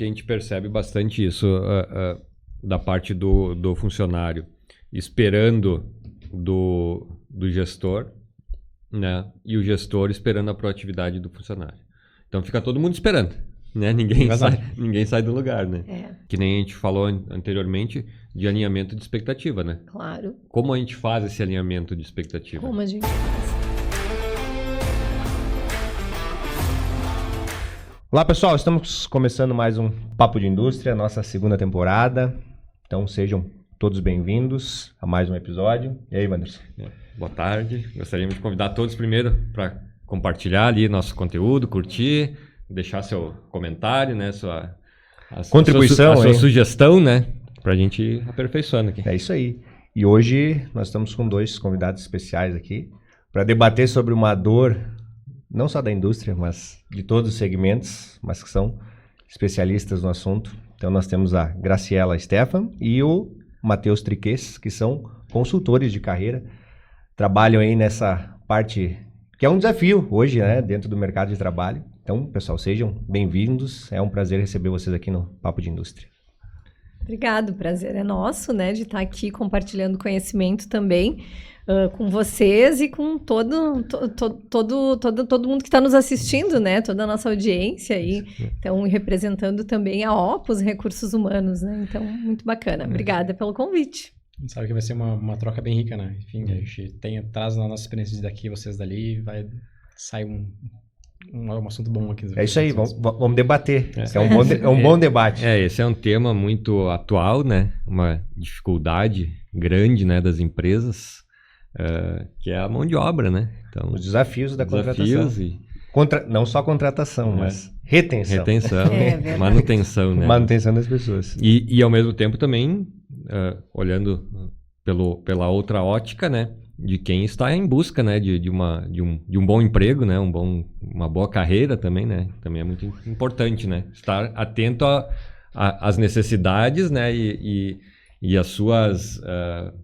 que a gente percebe bastante isso da parte do funcionário, esperando do gestor, né? E o gestor esperando a proatividade do funcionário. Então fica todo mundo esperando, né? Ninguém sai do lugar, né? Que nem a gente falou anteriormente de alinhamento de expectativa, né? Claro. Como a gente faz esse alinhamento de expectativa? Como a gente faz? Olá, pessoal. Estamos começando mais um Papo de Indústria, nossa segunda temporada. Então sejam todos bem-vindos a mais um episódio. E aí, Wanderson? Boa tarde. Gostaríamos de convidar todos primeiro para compartilhar ali nosso conteúdo, curtir, deixar seu comentário, né? Sua contribuição, a sua sugestão, né? Para a gente ir aperfeiçoando aqui. É isso aí. E hoje nós estamos com dois convidados especiais aqui para debater sobre uma dor, não só da indústria, mas de todos os segmentos, mas que são especialistas no assunto. Então nós temos a Graciela Stefan e o Matheus Triques, que são consultores de carreira, trabalham aí nessa parte que é um desafio hoje, né, dentro do mercado de trabalho. Então, pessoal, sejam bem-vindos. É um prazer receber vocês aqui no Papo de Indústria. Obrigado, o prazer é nosso, né, de estar aqui compartilhando conhecimento também com vocês e com todo mundo que está nos assistindo, né, toda a nossa audiência aí, então representando também a Opus Recursos Humanos, né, então muito bacana. Obrigada pelo convite. A gente sabe que vai ser uma troca bem rica, né, enfim, a gente traz a nossa experiência daqui, vocês dali, vai sair um assunto bom aqui. É isso aí, vamos debater. É um bom debate. Esse é um tema muito atual, né? Uma dificuldade grande, né, das empresas, que é a mão de obra, né? Então, os desafios da contratação. Não só contratação, mas retenção. Manutenção, né? Manutenção das pessoas. E ao mesmo tempo também, olhando pela outra ótica, né? De quem está em busca, né, de um bom emprego, né, uma boa carreira também, né, também é muito importante, né, estar atento às necessidades, né, e as suas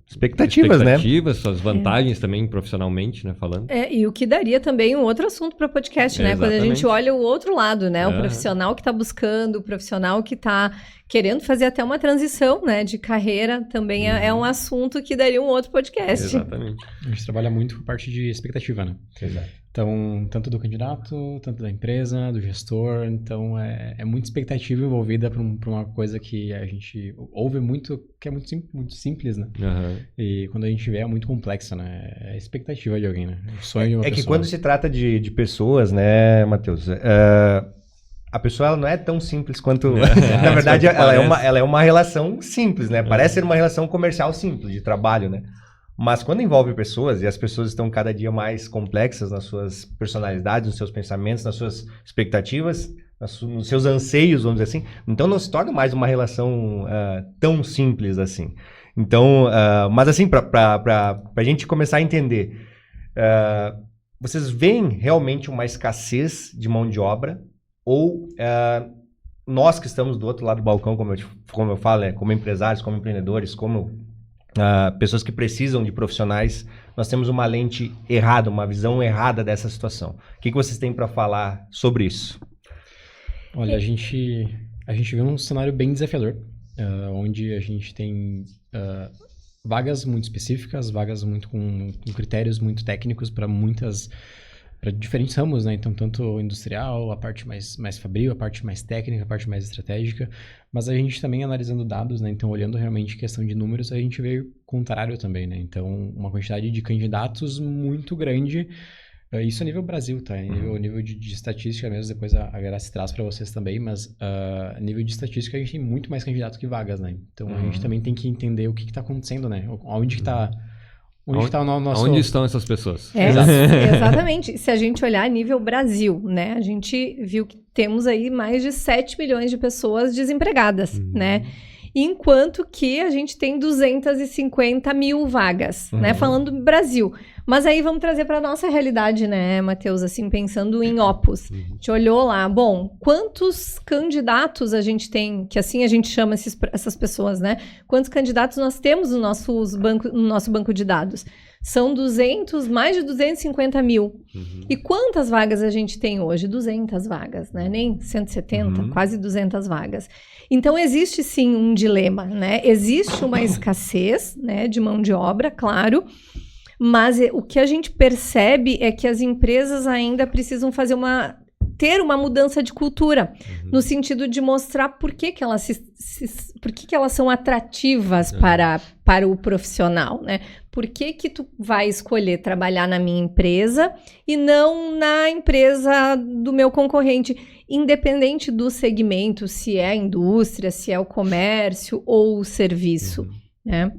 expectativas, né, suas vantagens também profissionalmente, né, falando. E o que daria também um outro assunto para podcast, né, quando a gente olha o outro lado, né, o profissional que está buscando, o profissional que está querendo fazer até uma transição, né, de carreira, também é um assunto que daria um outro podcast. Exatamente. A gente trabalha muito com a parte de expectativa, né? Exato. Então, tanto do candidato, tanto da empresa, do gestor, então é muita expectativa envolvida para uma coisa que a gente ouve muito, que é muito simples, né? Uhum. E quando a gente vê é muito complexa, né? É a expectativa de alguém, né? O sonho de uma pessoa. Que quando se trata de pessoas, né, Matheus, a pessoa ela não é tão simples quanto... Na verdade, ela é uma relação simples, né? Parece ser uma relação comercial simples, de trabalho, né? Mas quando envolve pessoas, e as pessoas estão cada dia mais complexas nas suas personalidades, nos seus pensamentos, nas suas expectativas, nos seus anseios, vamos dizer assim, então não se torna mais uma relação tão simples assim. Então, mas assim, para a gente começar a entender, vocês veem realmente uma escassez de mão de obra? Ou nós que estamos do outro lado do balcão, como eu falo, como empresários, como empreendedores, como pessoas que precisam de profissionais, nós temos uma lente errada, uma visão errada dessa situação. O que vocês têm para falar sobre isso? Olha, a gente vê um cenário bem desafiador, onde a gente tem vagas muito específicas, vagas muito com critérios muito técnicos para diferentes ramos, né? Então, tanto industrial, a parte mais fabril, a parte mais técnica, a parte mais estratégica, mas a gente também analisando dados, né? Então, olhando realmente questão de números, a gente vê o contrário também, né? Então, uma quantidade de candidatos muito grande, isso a nível Brasil, tá? Nível de estatística mesmo, depois a Graça traz para vocês também, mas a nível de estatística a gente tem muito mais candidatos que vagas, né? Então, a gente também tem que entender o que está acontecendo, né? Onde que está... Onde estão essas pessoas? Exatamente. Se a gente olhar a nível Brasil, né? A gente viu que temos aí mais de 7 milhões de pessoas desempregadas, né? Enquanto que a gente tem 250 mil vagas, né? Falando do Brasil. Mas aí vamos trazer para nossa realidade, né, Matheus? Assim, pensando em Opus. A gente olhou lá, bom, quantos candidatos a gente tem, que assim a gente chama essas pessoas, né? Quantos candidatos nós temos no nosso banco de dados? são mais de 250 mil. Uhum. E quantas vagas a gente tem hoje? 200 vagas, né? Nem 170, quase 200 vagas. Então, existe sim um dilema, né? Existe uma escassez, né, de mão de obra, claro, mas o que a gente percebe é que as empresas ainda precisam ter uma mudança de cultura, no sentido de mostrar por que elas por que elas são atrativas para o profissional, né? Por que tu vai escolher trabalhar na minha empresa e não na empresa do meu concorrente, independente do segmento, se é a indústria, se é o comércio ou o serviço, né?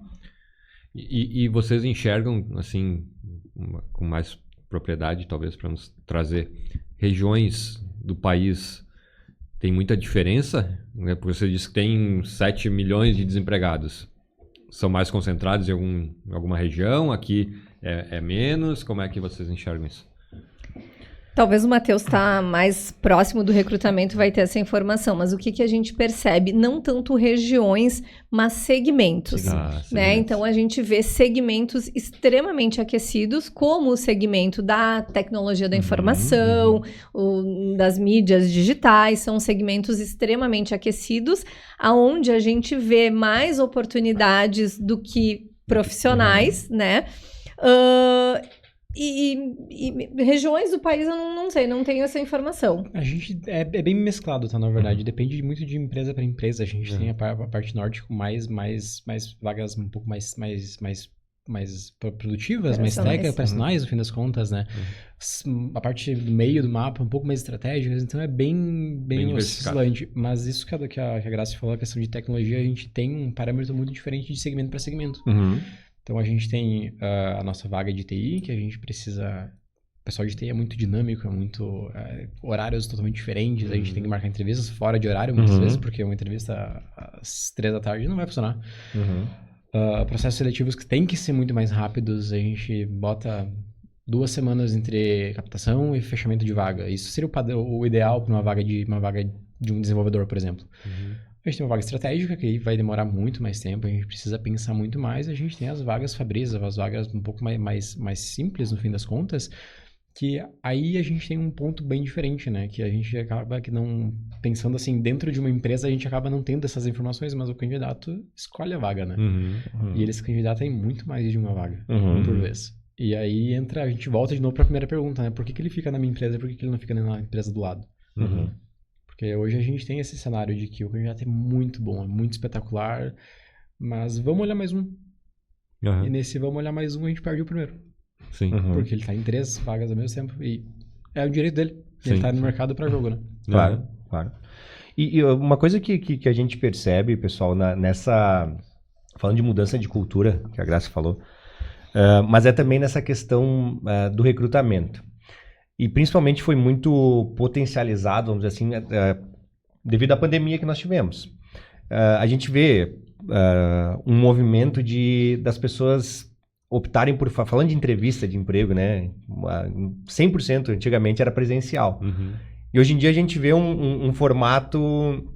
E vocês enxergam, assim, com mais propriedade, talvez, para nos trazer regiões do país, tem muita diferença? Né? Porque você disse que tem 7 milhões de desempregados. São mais concentrados em alguma região? Aqui é menos? Como é que vocês enxergam isso? Talvez o Matheus está mais próximo do recrutamento, vai ter essa informação, mas o que a gente percebe? Não tanto regiões, mas segmentos, né? Então, a gente vê segmentos extremamente aquecidos, como o segmento da tecnologia da informação, das mídias digitais, são segmentos extremamente aquecidos, aonde a gente vê mais oportunidades do que profissionais, né? E regiões do país eu não sei, não tenho essa informação. A gente é bem mesclado, tá? Na verdade, depende muito de empresa para empresa. A gente tem a parte norte com mais vagas um pouco mais produtivas, mais técnicas, personais, no fim das contas, né? A parte do meio do mapa um pouco mais estratégica, então é bem oscilante. Mas isso que a Graça falou, a questão de tecnologia, a gente tem um parâmetro muito diferente de segmento para segmento. Então, a gente tem a nossa vaga de TI, que a gente precisa... O pessoal de TI é muito dinâmico, é muito... horários totalmente diferentes, a gente tem que marcar entrevistas fora de horário, muitas vezes, porque uma entrevista às 3 da tarde não vai funcionar. Processos seletivos que tem que ser muito mais rápidos, a gente bota 2 semanas entre captação e fechamento de vaga. Isso seria o ideal para uma vaga de um desenvolvedor, por exemplo. A gente tem uma vaga estratégica, que aí vai demorar muito mais tempo, a gente precisa pensar muito mais. A gente tem as vagas Fabrício, as vagas um pouco mais simples, no fim das contas, que aí a gente tem um ponto bem diferente, né? Que a gente acaba que não... Pensando assim, dentro de uma empresa, a gente acaba não tendo essas informações, mas o candidato escolhe a vaga, né? E ele se candidata em muito mais de uma vaga, por vez. E aí a gente volta de novo para a primeira pergunta, né? Por que ele fica na minha empresa e por que ele não fica na empresa do lado? Porque hoje a gente tem esse cenário de que o candidato é muito bom, é muito espetacular, mas vamos olhar mais um. E nesse vamos olhar mais um, a gente perde o primeiro. Sim. Porque ele está em 3 vagas ao mesmo tempo e é o direito dele. Ele está no mercado para jogo, né? Claro. E uma coisa que a gente percebe, pessoal, nessa... Falando de mudança de cultura, que a Graça falou, mas é também nessa questão do recrutamento. E principalmente foi muito potencializado, vamos dizer assim, devido à pandemia que nós tivemos. A gente vê um movimento das pessoas optarem por... Falando de entrevista de emprego, né? 100% antigamente era presencial. E hoje em dia a gente vê um formato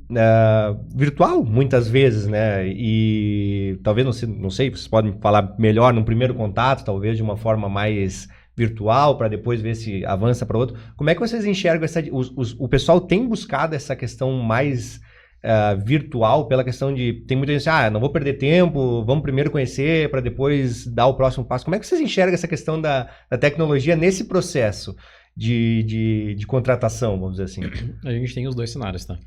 virtual, muitas vezes, né? E talvez, não sei, vocês podem falar melhor num primeiro contato, talvez de uma forma mais... virtual, para depois ver se avança para outro. Como é que vocês enxergam o pessoal tem buscado essa questão mais virtual, pela questão de... Tem muita gente não vou perder tempo, vamos primeiro conhecer para depois dar o próximo passo. Como é que vocês enxergam essa questão da tecnologia nesse processo de contratação, vamos dizer assim? A gente tem os 2 cenários, tá?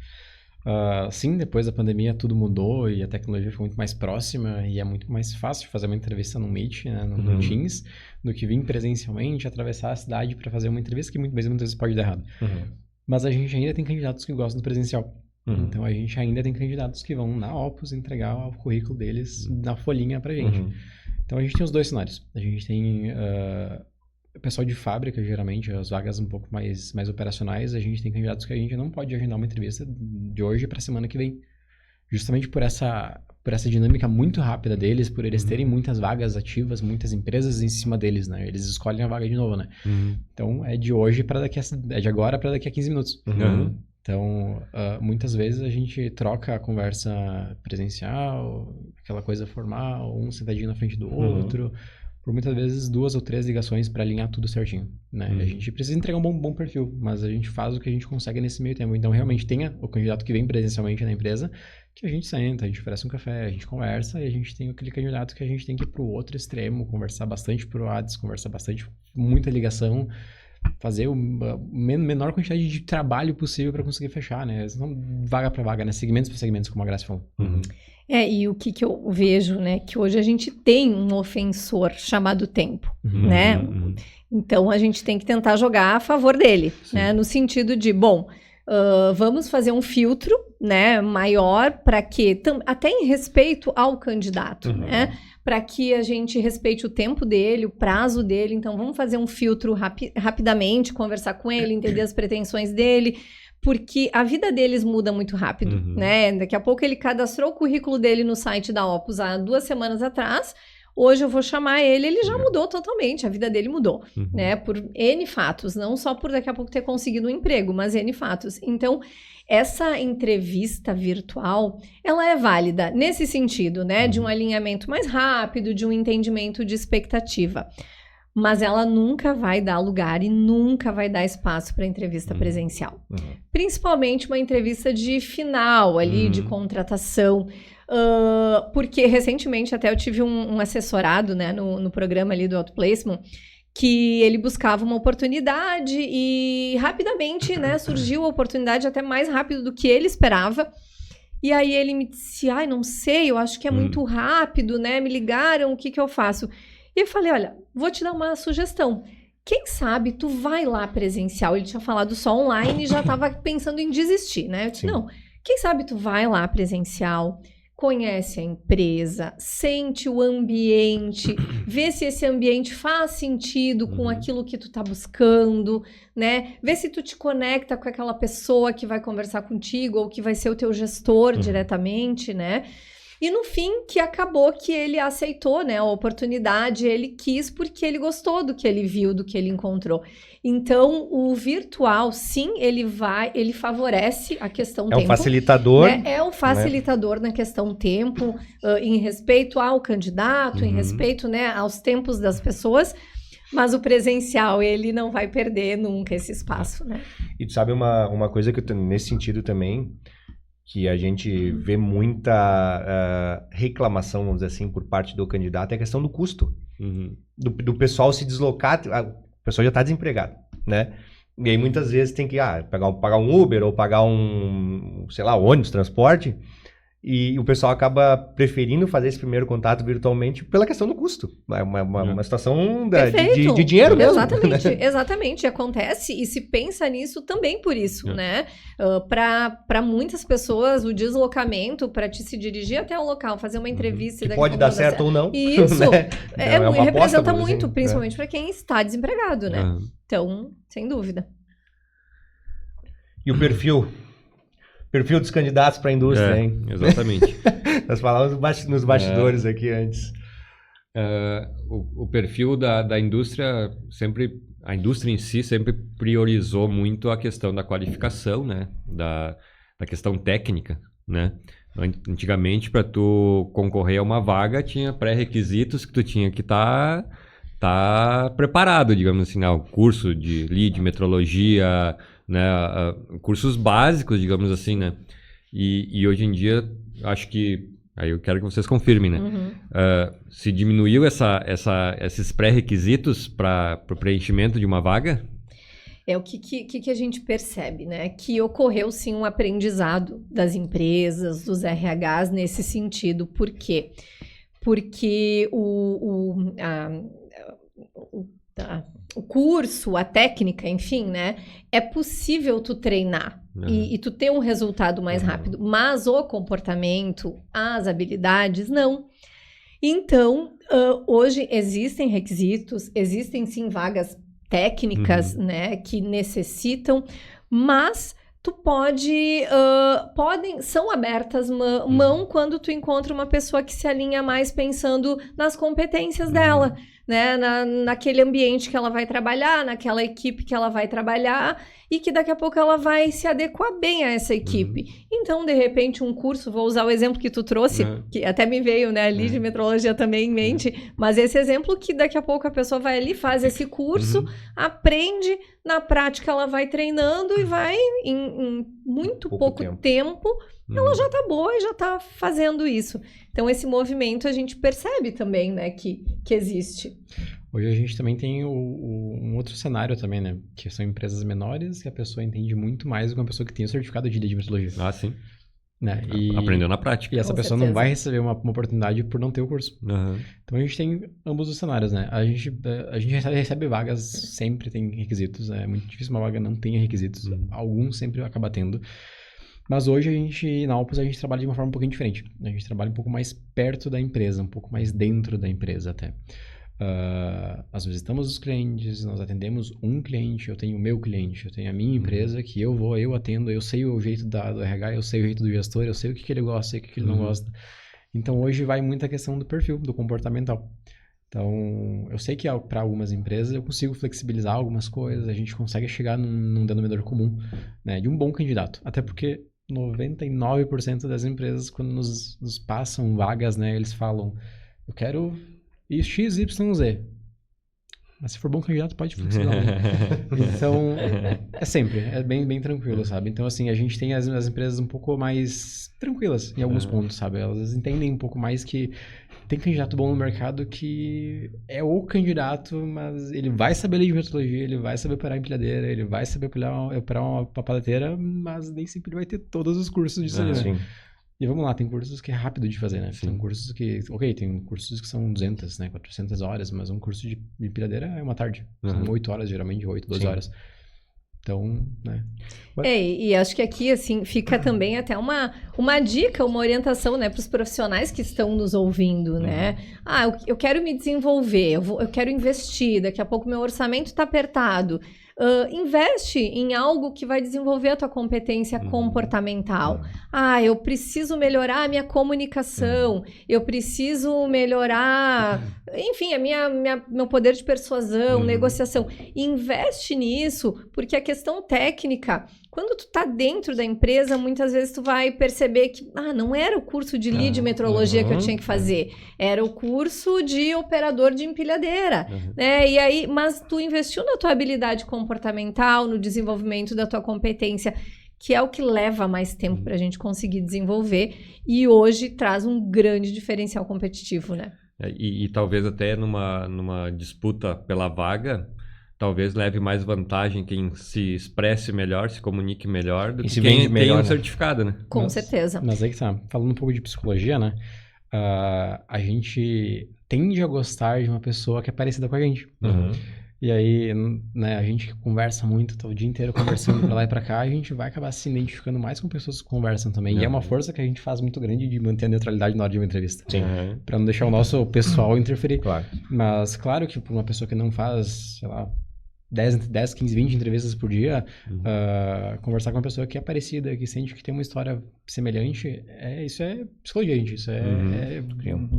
Sim, depois da pandemia tudo mudou e a tecnologia foi muito mais próxima e é muito mais fácil fazer uma entrevista no Meet, né, no Teams, do que vir presencialmente, atravessar a cidade para fazer uma entrevista que muitas vezes pode dar errado. Mas a gente ainda tem candidatos que gostam do presencial. Então a gente ainda tem candidatos que vão na Opus entregar o currículo deles na folhinha pra gente. Então a gente tem os 2 cenários. A gente tem o pessoal de fábrica, geralmente, as vagas um pouco mais operacionais, a gente tem candidatos que a gente não pode agendar uma entrevista de hoje para a semana que vem. Justamente por essa dinâmica muito rápida deles, por eles terem muitas vagas ativas, muitas empresas em cima deles, né? Eles escolhem a vaga de novo, né? Então, é de agora para daqui a 15 minutos. Então, muitas vezes a gente troca a conversa presencial, aquela coisa formal, um sentadinho na frente do outro, por muitas vezes 2 ou 3 ligações para alinhar tudo certinho, né? A gente precisa entregar um bom perfil, mas a gente faz o que a gente consegue nesse meio tempo. Então, realmente, tenha o candidato que vem presencialmente na empresa, que a gente senta, a gente oferece um café, a gente conversa, e a gente tem aquele candidato que a gente tem que ir pro outro extremo, conversar bastante pro WhatsApp, conversar bastante, muita ligação, fazer a menor quantidade de trabalho possível para conseguir fechar, né? Não vaga para vaga, né? Segmentos para segmentos, como a Graça falou. E o que eu vejo, né? Que hoje a gente tem um ofensor chamado tempo, né? Então, a gente tem que tentar jogar a favor dele, né? No sentido de, vamos fazer um filtro, né, maior para que, até em respeito ao candidato, né? Para que a gente respeite o tempo dele, o prazo dele. Então, vamos fazer um filtro rapidamente, conversar com ele, entender as pretensões dele, porque a vida deles muda muito rápido, né? Daqui a pouco ele cadastrou o currículo dele no site da Opus há 2 semanas atrás. Hoje eu vou chamar ele já mudou totalmente, a vida dele mudou, né? Por N fatos, não só por daqui a pouco ter conseguido um emprego, mas N fatos. Então, essa entrevista virtual, ela é válida nesse sentido, né? De um alinhamento mais rápido, de um entendimento de expectativa. Mas ela nunca vai dar lugar e nunca vai dar espaço para entrevista presencial. Principalmente uma entrevista de final ali, de contratação. Porque recentemente até eu tive um assessorado, né, no programa ali do Outplacement, que ele buscava uma oportunidade e rapidamente, né, surgiu a oportunidade até mais rápido do que ele esperava. E aí ele me disse, não sei, eu acho que é muito rápido, né, me ligaram, o que eu faço? E eu falei, olha, vou te dar uma sugestão. Quem sabe tu vai lá presencial? Ele tinha falado só online e já estava pensando em desistir, né? Eu disse, não, quem sabe tu vai lá presencial, conhece a empresa, sente o ambiente, vê se esse ambiente faz sentido com aquilo que tu tá buscando, né? Vê se tu te conecta com aquela pessoa que vai conversar contigo ou que vai ser o teu gestor diretamente, né? E no fim, que acabou que ele aceitou, né, a oportunidade, ele quis porque ele gostou do que ele viu, do que ele encontrou. Então, o virtual, sim, ele favorece a questão tempo. É um facilitador. Né? É um facilitador na questão tempo, em respeito ao candidato, em respeito, né, aos tempos das pessoas. Mas o presencial, ele não vai perder nunca esse espaço, né? E tu sabe uma coisa que eu, nesse sentido também, que a gente vê muita reclamação, vamos dizer assim, por parte do candidato, é a questão do custo. Do pessoal se deslocar, o pessoal já está desempregado, né? E aí muitas vezes tem que pagar um Uber ou pagar um, sei lá, ônibus, transporte, e o pessoal acaba preferindo fazer esse primeiro contato virtualmente pela questão do custo. É uma situação de dinheiro mesmo. Exatamente, exatamente. Acontece e se pensa nisso também por isso, né? Para muitas pessoas, o deslocamento para te se dirigir até o local, fazer uma entrevista... Que pode dar certo ou não. Isso. Né? Representa muito, principalmente para quem está desempregado, né? Então, sem dúvida. E o perfil dos candidatos para a indústria, hein? Exatamente. Nós falávamos nos bastidores aqui antes. O perfil da indústria sempre... A indústria em si sempre priorizou muito a questão da qualificação, né? Da questão técnica, né? Antigamente, para tu concorrer a uma vaga, tinha pré-requisitos que tu tinha que estar preparado, digamos assim, o curso de lead, metrologia, né, cursos básicos, digamos assim, né? E hoje em dia, acho que, aí eu quero que vocês confirmem, né? Se diminuiu esses pré-requisitos para o preenchimento de uma vaga? O que a gente percebe, né? Que ocorreu sim um aprendizado das empresas, dos RHs nesse sentido. Por quê? Porque o curso, a técnica, enfim, né? É possível tu treinar e tu ter um resultado mais rápido, mas o comportamento, as habilidades, não. Então, hoje existem requisitos, existem sim vagas técnicas, né? Que necessitam, mas tu são abertas mão quando tu encontra uma pessoa que se alinha mais pensando nas competências dela, né, naquele ambiente que ela vai trabalhar, naquela equipe que ela vai trabalhar, e que daqui a pouco ela vai se adequar bem a essa equipe. Então, de repente, um curso, vou usar o exemplo que tu trouxe, que até me veio, né, ali de metrologia também em mente, mas esse exemplo que daqui a pouco a pessoa vai ali, faz esse curso, aprende, na prática ela vai treinando e vai, em muito pouco tempo, ela já tá boa e já tá fazendo isso. Então, esse movimento a gente percebe também, né, que existe. Hoje a gente também tem um outro cenário também, né? Que são empresas menores que a pessoa entende muito mais do que uma pessoa que tem o certificado de metrologia. Ah, sim. Né? Aprendeu na prática. E essa pessoa não vai receber uma oportunidade por não ter o curso. Então a gente tem ambos os cenários, né? A gente recebe vagas, sempre tem requisitos. É muito difícil uma vaga não tenha requisitos. Alguns sempre acaba tendo. Mas hoje na Alpus a gente trabalha de uma forma um pouquinho diferente. A gente trabalha um pouco mais perto da empresa, um pouco mais dentro da empresa até. Nós visitamos os clientes, nós atendemos um cliente, eu tenho o meu cliente, eu tenho a minha empresa que eu atendo, eu sei o jeito do RH, eu sei o jeito do gestor, eu sei o que ele gosta, sei o que ele não gosta. Então hoje vai muita questão do perfil, do comportamental. Então eu sei que para algumas empresas eu consigo flexibilizar algumas coisas, a gente consegue chegar num denominador comum, né, de um bom candidato, até porque 99% das empresas quando nos passam vagas, né, eles falam, eu quero X, Y, Z. Mas se for bom candidato, pode flexibilizar. Então, é bem tranquilo, sabe? Então, assim, a gente tem as empresas um pouco mais tranquilas em alguns pontos, sabe? Elas entendem um pouco mais que tem candidato bom no mercado que é o candidato, mas ele vai saber ler de metrologia, ele vai saber operar empilhadeira, ele vai saber operar uma paleteira, mas nem sempre ele vai ter todos os cursos disso ali, né? Sim. E vamos lá, tem cursos que é rápido de fazer, né? Sim. Tem cursos que... Ok, tem cursos que são 200, né? 400 horas, mas um curso de empilhadeira é uma tarde. São 8 horas, geralmente, 8, 12 horas. Então, né? E acho que aqui, assim, fica também até uma dica, uma orientação, né? Para os profissionais que estão nos ouvindo, né? Eu quero me desenvolver, eu quero investir, daqui a pouco meu orçamento está apertado. Investe em algo que vai desenvolver a tua competência comportamental. Eu preciso melhorar a minha comunicação, eu preciso melhorar, enfim, meu poder de persuasão, negociação. Investe nisso, porque a questão técnica, quando tu tá dentro da empresa, muitas vezes tu vai perceber que não era o curso de lead metrologia que eu tinha que fazer, era o curso de operador de empilhadeira, né? E aí, mas tu investiu na tua habilidade comportamental, no desenvolvimento da tua competência, que é o que leva mais tempo para a gente conseguir desenvolver e hoje traz um grande diferencial competitivo, né? E talvez até numa disputa pela vaga, talvez leve mais vantagem quem se expresse melhor, se comunique melhor do que quem tem um certificado, né? Com certeza. Mas aí que tá, falando um pouco de psicologia, né? A gente tende a gostar de uma pessoa que é parecida com a gente. E aí, né, a gente conversa muito, tá o dia inteiro conversando pra lá e pra cá, a gente vai acabar se identificando mais com pessoas que conversam também. E é uma força que a gente faz muito grande de manter a neutralidade na hora de uma entrevista. Sim. Pra não deixar o nosso pessoal interferir. Claro. Mas, claro que pra uma pessoa que não faz, sei lá, 10, 15, 20 entrevistas por dia, conversar com uma pessoa que é parecida, que sente que tem uma história semelhante, isso é psicologia, gente. Isso é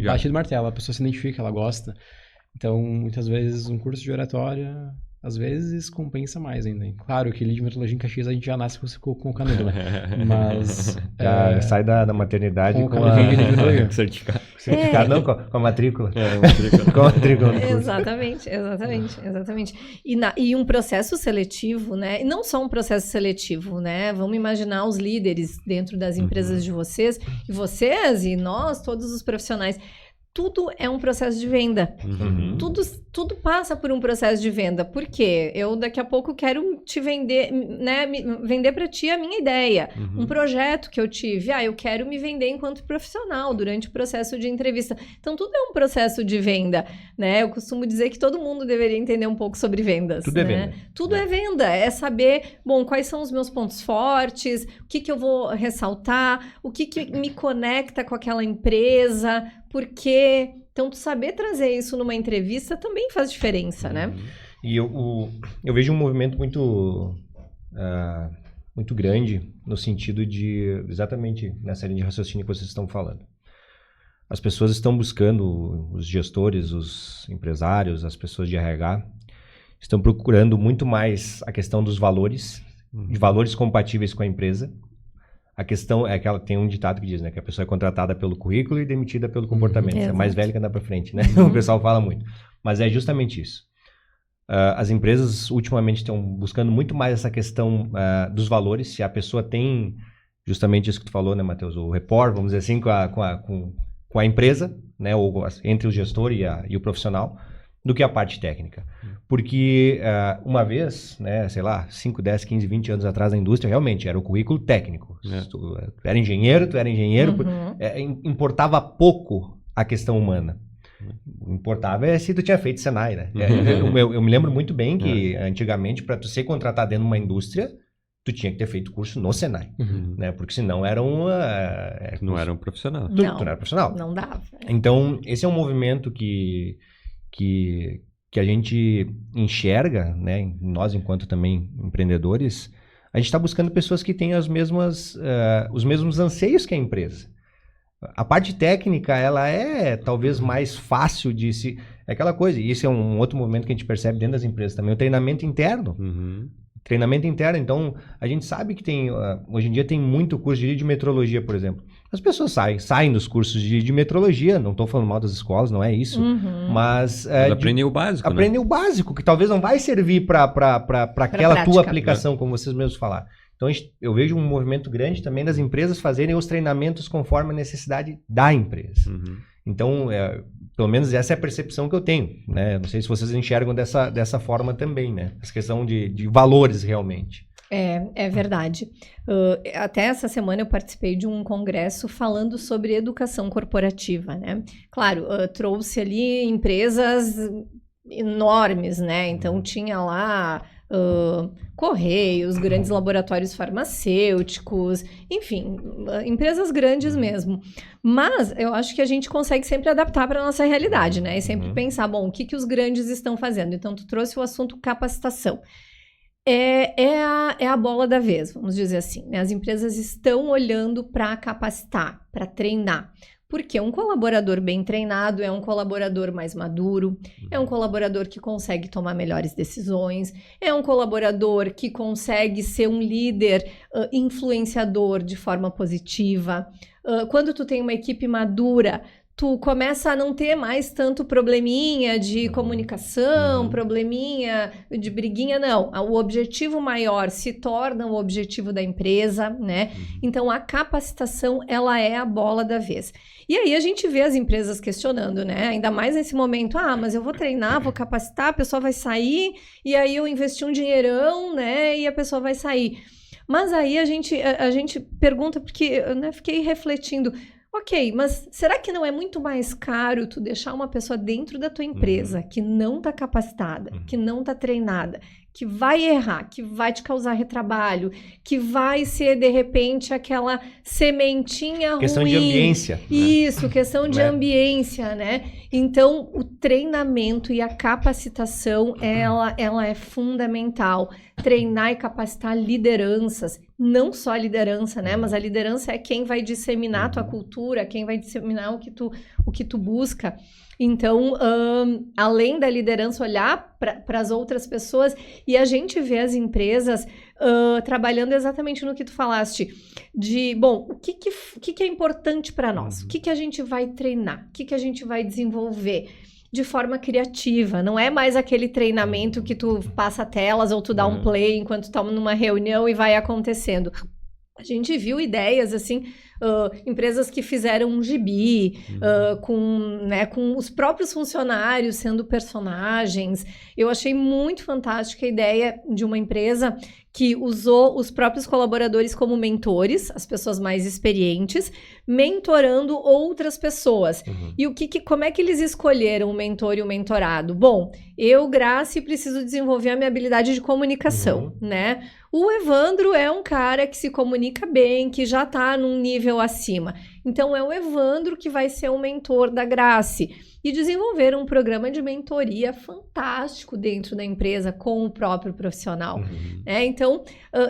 bate do martelo. A pessoa se identifica, ela gosta. Então, muitas vezes, um curso de oratória, às vezes, compensa mais ainda. Claro que lead metrologia em Caxias a gente já nasce com o canudo, né? Mas... sai da maternidade com a... certificado. Certificado não, com a matrícula. Com a matrícula. Exatamente. E um processo seletivo, né? E não só um processo seletivo, né? Vamos imaginar os líderes dentro das empresas de vocês, e nós, todos os profissionais. Tudo é um processo de venda. Tudo passa por um processo de venda. Por quê? Eu daqui a pouco quero te vender, né? Vender para ti a minha ideia. Um projeto que eu tive. Eu quero me vender enquanto profissional durante o processo de entrevista. Então, tudo é um processo de venda, né? Eu costumo dizer que todo mundo deveria entender um pouco sobre vendas. Tudo né? é venda. Tudo é venda. É saber, quais são os meus pontos fortes, o que eu vou ressaltar, o que me conecta com aquela empresa, por quê? Então, tu saber trazer isso numa entrevista também faz diferença, né? E eu vejo um movimento muito grande no sentido de, exatamente nessa linha de raciocínio que vocês estão falando. as pessoas estão buscando, os gestores, os empresários, as pessoas de RH, estão procurando muito mais a questão dos valores, de valores compatíveis com a empresa. A questão é que tem um ditado que diz, né, que a pessoa é contratada pelo currículo e demitida pelo comportamento. É mais velho que andar para frente, né? O pessoal fala muito. Mas é justamente isso. As empresas ultimamente estão buscando muito mais essa questão dos valores. Se a pessoa tem justamente isso que tu falou, né, Matheus? O rapport, vamos dizer assim, com a empresa, né, ou entre o gestor e o profissional, do que a parte técnica. Porque uma vez, né, sei lá, 5, 10, 15, 20 anos atrás na indústria, realmente era o currículo técnico. Tu era engenheiro, importava pouco a questão humana. Importava se tu tinha feito Senai, né? Eu me lembro muito bem que antigamente, para tu ser contratado dentro de uma indústria, tu tinha que ter feito curso no Senai, né? Porque senão era não era um profissional. Tu não era profissional. Não dava. Então, esse é um movimento que a gente enxerga, né, nós enquanto também empreendedores, a gente está buscando pessoas que têm os mesmos anseios que a empresa. A parte técnica, ela é talvez mais fácil de se... É aquela coisa, e esse é um outro movimento que a gente percebe dentro das empresas também, o treinamento interno. Treinamento interno, então, a gente sabe que tem, hoje em dia tem muito curso de metrologia, por exemplo. As pessoas saem dos cursos de metrologia, não estou falando mal das escolas, não é isso, mas aprendem o básico, aprendem o básico, que talvez não vai servir para aquela tua aplicação, como vocês mesmos falaram. Então, eu vejo um movimento grande também das empresas fazerem os treinamentos conforme a necessidade da empresa. Então, pelo menos essa é a percepção que eu tenho, né? Não sei se vocês enxergam dessa forma também, né? Essa questão de valores, realmente. É verdade. Até essa semana eu participei de um congresso falando sobre educação corporativa, né? Claro, trouxe ali empresas enormes, né? Então, tinha lá... Correios, grandes laboratórios farmacêuticos, enfim, empresas grandes mesmo. Mas eu acho que a gente consegue sempre adaptar para a nossa realidade, né? E sempre pensar, bom, o que os grandes estão fazendo? Então, tu trouxe o assunto capacitação. É a bola da vez, vamos dizer assim, né? As empresas estão olhando para capacitar, para treinar. Porque um colaborador bem treinado é um colaborador mais maduro, é um colaborador que consegue tomar melhores decisões, é um colaborador que consegue ser um líder influenciador de forma positiva. Quando tu tem uma equipe madura, tu começa a não ter mais tanto probleminha de comunicação, probleminha de briguinha, não. O objetivo maior se torna o objetivo da empresa, né? Então, a capacitação, ela é a bola da vez. E aí, a gente vê as empresas questionando, né? Ainda mais nesse momento, mas eu vou treinar, vou capacitar, a pessoa vai sair, e aí eu investi um dinheirão, né? E a pessoa vai sair. Mas aí, a gente pergunta, porque eu fiquei refletindo... Ok, mas será que não é muito mais caro tu deixar uma pessoa dentro da tua empresa que não está capacitada, que não está treinada, que vai errar, que vai te causar retrabalho, que vai ser, de repente, aquela sementinha questão ruim. De ambiência. Isso, questão de ambiência, né? Então, o treinamento e a capacitação, ela é fundamental. Treinar e capacitar lideranças, não só a liderança, né? Mas a liderança é quem vai disseminar a tua cultura, quem vai disseminar o que tu busca. Então, além da liderança, olhar para as outras pessoas, e a gente vê as empresas trabalhando exatamente no que tu falaste, de, bom, o que é importante para nós? O que a gente vai treinar? O que a gente vai desenvolver? De forma criativa, não é mais aquele treinamento que tu passa telas ou tu dá um play enquanto tá numa reunião e vai acontecendo. A gente viu ideias, assim, empresas que fizeram um gibi, com os próprios funcionários sendo personagens. Eu achei muito fantástica a ideia de uma empresa que usou os próprios colaboradores como mentores, as pessoas mais experientes, mentorando outras pessoas. E como é que eles escolheram o mentor e o mentorado? Bom, eu, Graci, preciso desenvolver a minha habilidade de comunicação, né? O Evandro é um cara que se comunica bem, que já está num nível acima. Então, é o Evandro que vai ser o mentor da Graci. E desenvolver um programa de mentoria fantástico dentro da empresa com o próprio profissional. Então,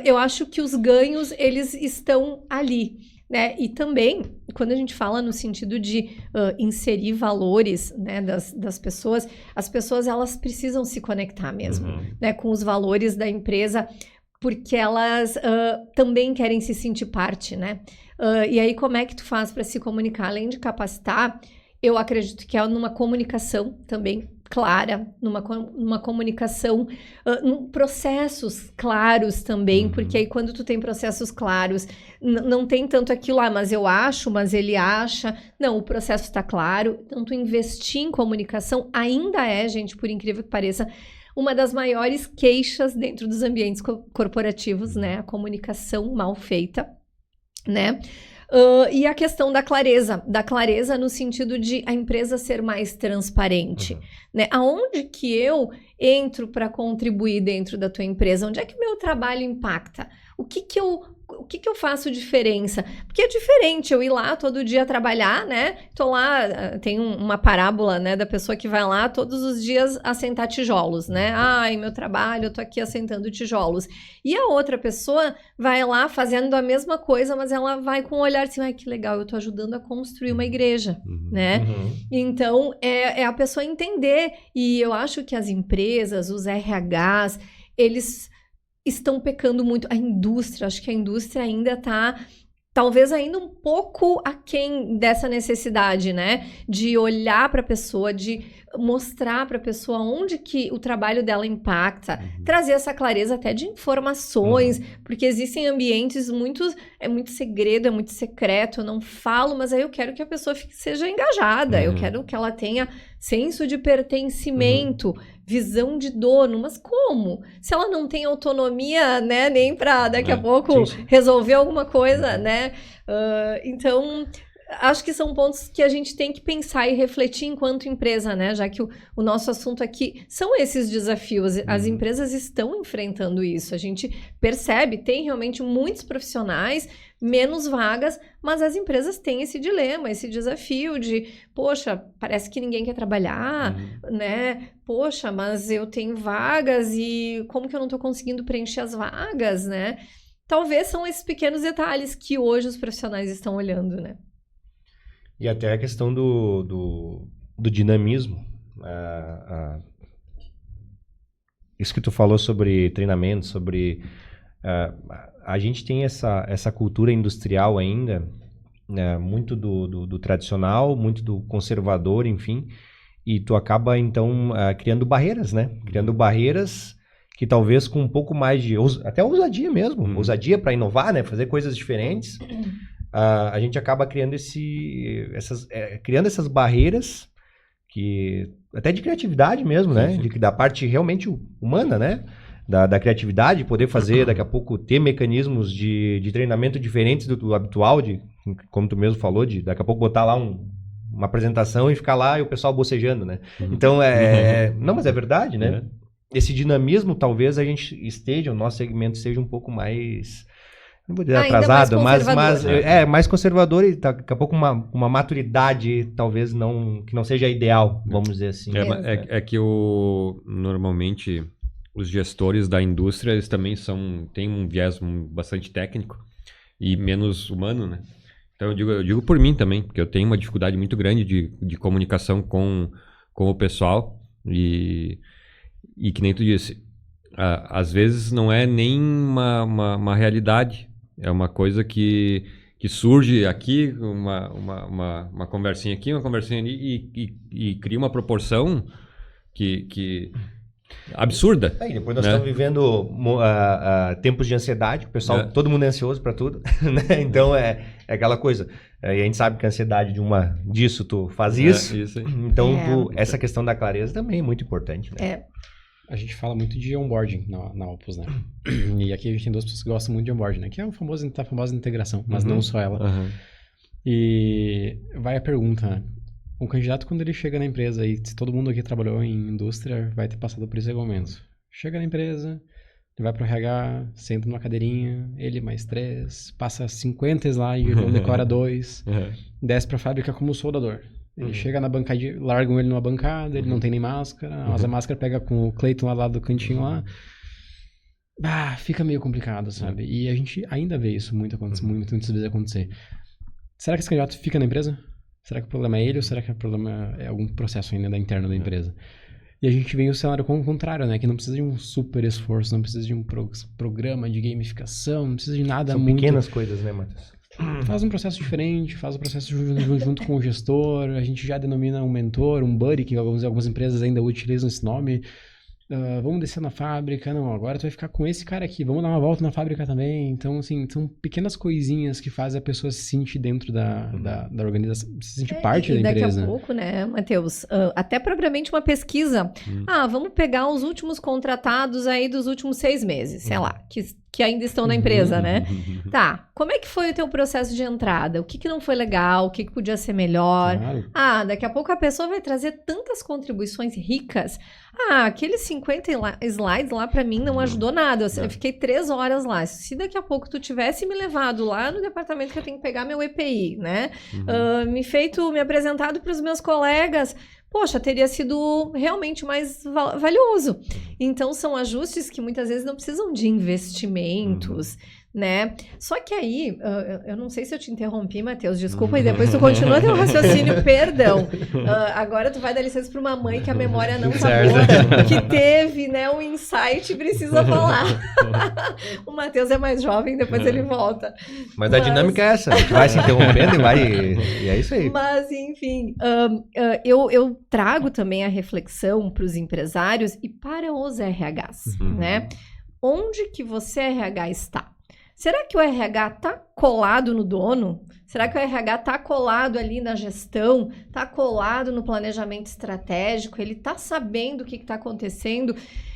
eu acho que os ganhos, eles estão ali, né? E também, quando a gente fala no sentido de inserir valores, né, das pessoas, as pessoas elas precisam se conectar mesmo, né, com os valores da empresa, porque elas também querem se sentir parte, né? E aí, como é que tu faz para se comunicar? Além de capacitar, eu acredito que é numa comunicação também clara, numa comunicação, processos claros também, porque aí quando tu tem processos claros, não tem tanto aquilo, mas eu acho, mas ele acha. Não, o processo está claro. Então, tu investir em comunicação ainda é, gente, por incrível que pareça, uma das maiores queixas dentro dos ambientes corporativos, né? A comunicação mal feita, né? E a questão da clareza no sentido de a empresa ser mais transparente, né? Aonde que eu entro para contribuir dentro da tua empresa? Onde é que o meu trabalho impacta? O que que eu faço diferença? Porque é diferente eu ir lá todo dia trabalhar, né? Tô lá, tem uma parábola, né, da pessoa que vai lá todos os dias assentar tijolos, né? Ai, meu trabalho, eu tô aqui assentando tijolos. E a outra pessoa vai lá fazendo a mesma coisa, mas ela vai com um olhar assim, ai, que legal, eu tô ajudando a construir uma igreja, né? Então, é a pessoa entender. E eu acho que as empresas, os RHs, eles estão pecando muito. A indústria, acho que a indústria ainda está, talvez ainda um pouco aquém dessa necessidade, né? De olhar para a pessoa, de mostrar para a pessoa onde que o trabalho dela impacta, trazer essa clareza até de informações, porque existem ambientes é muito segredo, é muito secreto, eu não falo, mas aí eu quero que a pessoa seja engajada, eu quero que ela tenha senso de pertencimento, visão de dono, mas como? Se ela não tem autonomia, né, nem para daqui a pouco resolver alguma coisa, né? Então, acho que são pontos que a gente tem que pensar e refletir enquanto empresa, né? Já que o nosso assunto aqui são esses desafios. As empresas estão enfrentando isso. A gente percebe, tem realmente muitos profissionais, menos vagas, mas as empresas têm esse dilema, esse desafio de, poxa, parece que ninguém quer trabalhar, né? Poxa, mas eu tenho vagas e como que eu não estou conseguindo preencher as vagas, né? Talvez são esses pequenos detalhes que hoje os profissionais estão olhando, né? E até a questão do dinamismo. Isso que tu falou sobre treinamento, sobre... a gente tem essa cultura industrial ainda, muito do tradicional, muito do conservador, enfim, e tu acaba, então, criando barreiras, né? Criando barreiras que talvez com um pouco mais de... até ousadia mesmo, ousadia para inovar, né? Fazer coisas diferentes. A gente acaba criando essas barreiras que até de criatividade mesmo, né? Da parte realmente humana, né? Da criatividade, poder fazer, daqui a pouco, ter mecanismos de treinamento diferentes do habitual, como tu mesmo falou, de daqui a pouco botar lá uma apresentação e ficar lá e o pessoal bocejando, né? Então, não, mas é verdade, né? Esse dinamismo, talvez a gente esteja, o nosso segmento seja um pouco mais... Não vou dizer atrasado, mas mais conservador e daqui a pouco uma maturidade talvez que não seja ideal, vamos dizer assim. É que normalmente os gestores da indústria, eles também têm um viés bastante técnico e menos humano, né? Então eu digo por mim também, porque eu tenho uma dificuldade muito grande de comunicação com o pessoal e que nem tu disse, às vezes não é nem uma realidade. É uma coisa que surge aqui, uma conversinha aqui, uma conversinha ali, e cria uma proporção que absurda. E depois nós estamos vivendo tempos de ansiedade, o pessoal, todo mundo é ansioso para tudo, né? Então é aquela coisa. E a gente sabe que a ansiedade disso tu faz isso. Então essa questão da clareza também é muito importante, né? A gente fala muito de onboarding na Opus, né? E aqui a gente tem duas pessoas que gostam muito de onboarding, né? Que é a famosa integração, mas não só ela. E vai a pergunta, né? O candidato, quando ele chega na empresa, e se todo mundo aqui trabalhou em indústria, vai ter passado por esse momento. Chega na empresa, ele vai pro RH, senta numa cadeirinha, ele mais 3, passa 50 slides, decora 2, desce pra fábrica como soldador. Ele chega na bancada, largam ele numa bancada, ele não tem nem máscara, a máscara pega com o Cleiton lá do cantinho lá. Fica meio complicado, sabe? E a gente ainda vê isso muitas vezes acontecer. será que esse candidato fica na empresa? Será que o problema é ele ou será que o problema é algum processo ainda da interna da empresa? E a gente vem o cenário contrário, né? Que não precisa de um super esforço, não precisa de um programa de gamificação, não precisa de nada São muito... pequenas coisas, né, Matheus? Faz um processo diferente, faz o processo junto com o gestor, a gente já denomina um mentor, um buddy, que algumas empresas ainda utilizam esse nome. Vamos descer na fábrica, não, agora tu vai ficar com esse cara aqui, vamos dar uma volta na fábrica também. Então, assim, são pequenas coisinhas que fazem a pessoa se sentir dentro da organização, se sentir parte da empresa. E daqui a pouco, né, Matheus, até propriamente uma pesquisa. Vamos pegar os últimos contratados aí dos últimos 6 meses, sei lá, que ainda estão na empresa, né? Tá, como é que foi o teu processo de entrada? O que não foi legal? O que podia ser melhor? Claro. Daqui a pouco a pessoa vai trazer tantas contribuições ricas. Aqueles 50 slides lá pra mim não ajudou nada. Eu fiquei 3 horas lá. Se daqui a pouco tu tivesse me levado lá no departamento que eu tenho que pegar meu EPI, né? Me apresentado pros meus colegas... Poxa, teria sido realmente mais valioso. Então, são ajustes que muitas vezes não precisam de investimentos, né? Só que aí, eu não sei se eu te interrompi, Matheus, desculpa, e depois tu continua teu raciocínio, perdão. Agora tu vai dar licença para uma mãe que a memória não tá boa, que teve, né, um insight e precisa falar. O Matheus é mais jovem, depois ele volta. Mas a dinâmica é essa, a gente vai se interrompendo e é isso aí. Mas, enfim, eu trago também a reflexão para os empresários e para os RHs, né? Onde que você, RH, está? Será que o RH está colado no dono? Será que o RH está colado ali na gestão? Está colado no planejamento estratégico? Ele está sabendo o que está acontecendo?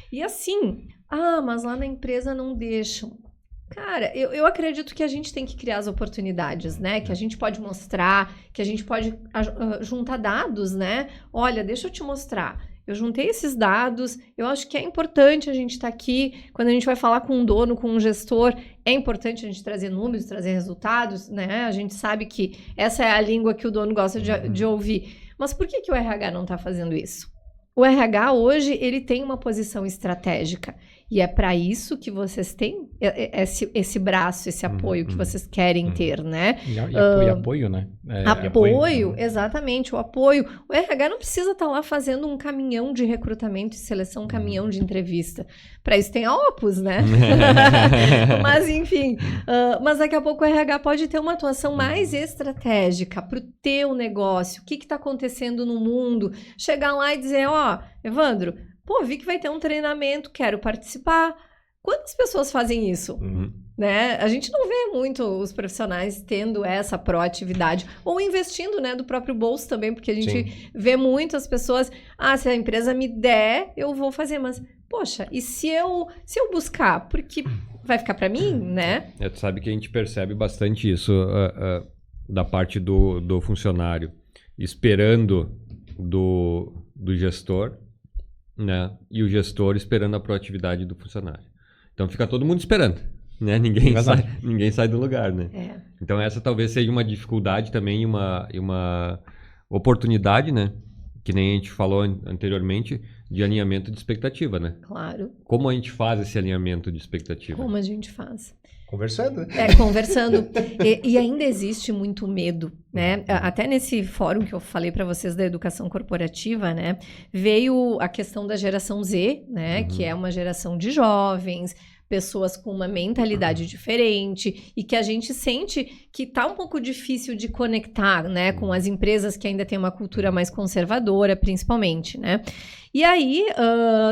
E assim, mas lá na empresa não deixam. Cara, eu acredito que a gente tem que criar as oportunidades, né? Que a gente pode mostrar, que a gente pode juntar dados, né? Olha, deixa eu te mostrar. Eu juntei esses dados, eu acho que é importante a gente estar aqui, quando a gente vai falar com um dono, com um gestor, é importante a gente trazer números, trazer resultados, né? A gente sabe que essa é a língua que o dono gosta de ouvir. Mas por que o RH não está fazendo isso? O RH hoje, ele tem uma posição estratégica. E é para isso que vocês têm esse braço, esse apoio que vocês querem ter, né? E apoio, né? Apoio, exatamente, o apoio. O RH não precisa estar lá fazendo um caminhão de recrutamento e seleção, um caminhão de entrevista. Para isso tem a Opus, né? Mas, enfim, mas daqui a pouco o RH pode ter uma atuação mais estratégica para o teu negócio. O que está acontecendo no mundo? Chegar lá e dizer, Evandro, vi que vai ter um treinamento, quero participar. Quantas pessoas fazem isso? Né? A gente não vê muito os profissionais tendo essa proatividade. Ou investindo, né, do próprio bolso também, porque a gente vê muitas pessoas, se a empresa me der, eu vou fazer. Mas, poxa, e se eu buscar? Porque vai ficar para mim, né? Tu sabe que a gente percebe bastante isso da parte do funcionário, esperando do gestor, né? E o gestor esperando a proatividade do funcionário. Então fica todo mundo esperando, né? Ninguém sai do lugar, né? Então essa talvez seja uma dificuldade também, uma oportunidade, né? Que nem a gente falou anteriormente, de alinhamento de expectativa, né? Claro. Como a gente faz esse alinhamento de expectativa? Como a gente faz? Conversando, né? Conversando. E ainda existe muito medo, né? Até nesse fórum que eu falei para vocês da educação corporativa, né? Veio a questão da geração Z, né? Que é uma geração de jovens, pessoas com uma mentalidade diferente e que a gente sente que tá um pouco difícil de conectar, né? Com as empresas que ainda têm uma cultura mais conservadora, principalmente, né? E aí,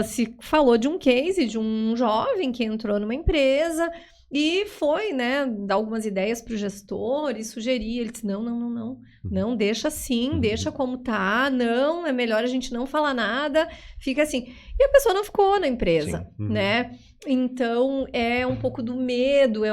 se falou de um case de um jovem que entrou numa empresa... E foi, né, dar algumas ideias para o gestor e sugerir. Ele disse, não, deixa assim, deixa como tá, não, é melhor a gente não falar nada, fica assim. E a pessoa não ficou na empresa, né? Então, é um pouco do medo,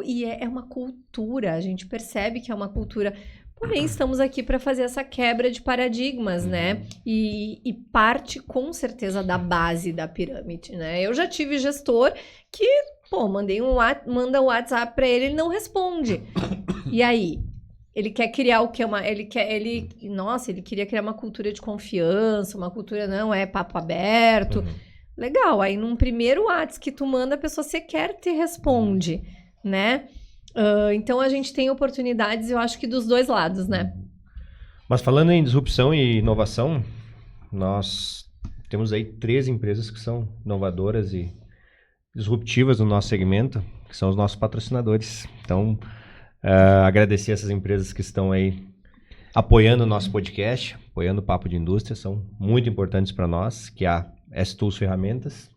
e é uma cultura, a gente percebe que é uma cultura... Porém, estamos aqui para fazer essa quebra de paradigmas, né? E parte, com certeza, da base da pirâmide, né? Eu já tive gestor que, manda um WhatsApp para ele não responde. E aí? Ele quer criar o quê? Ele queria criar uma cultura de confiança, uma cultura, não, papo aberto. Legal, aí num primeiro WhatsApp que tu manda, a pessoa sequer te responde, né? Então, a gente tem oportunidades, eu acho que dos dois lados, né? Mas falando em disrupção e inovação, nós temos aí 3 empresas que são inovadoras e disruptivas no nosso segmento, que são os nossos patrocinadores. Então, agradecer essas empresas que estão aí apoiando o nosso podcast, apoiando o Papo de Indústria, são muito importantes para nós, que é a S-Tools Ferramentas,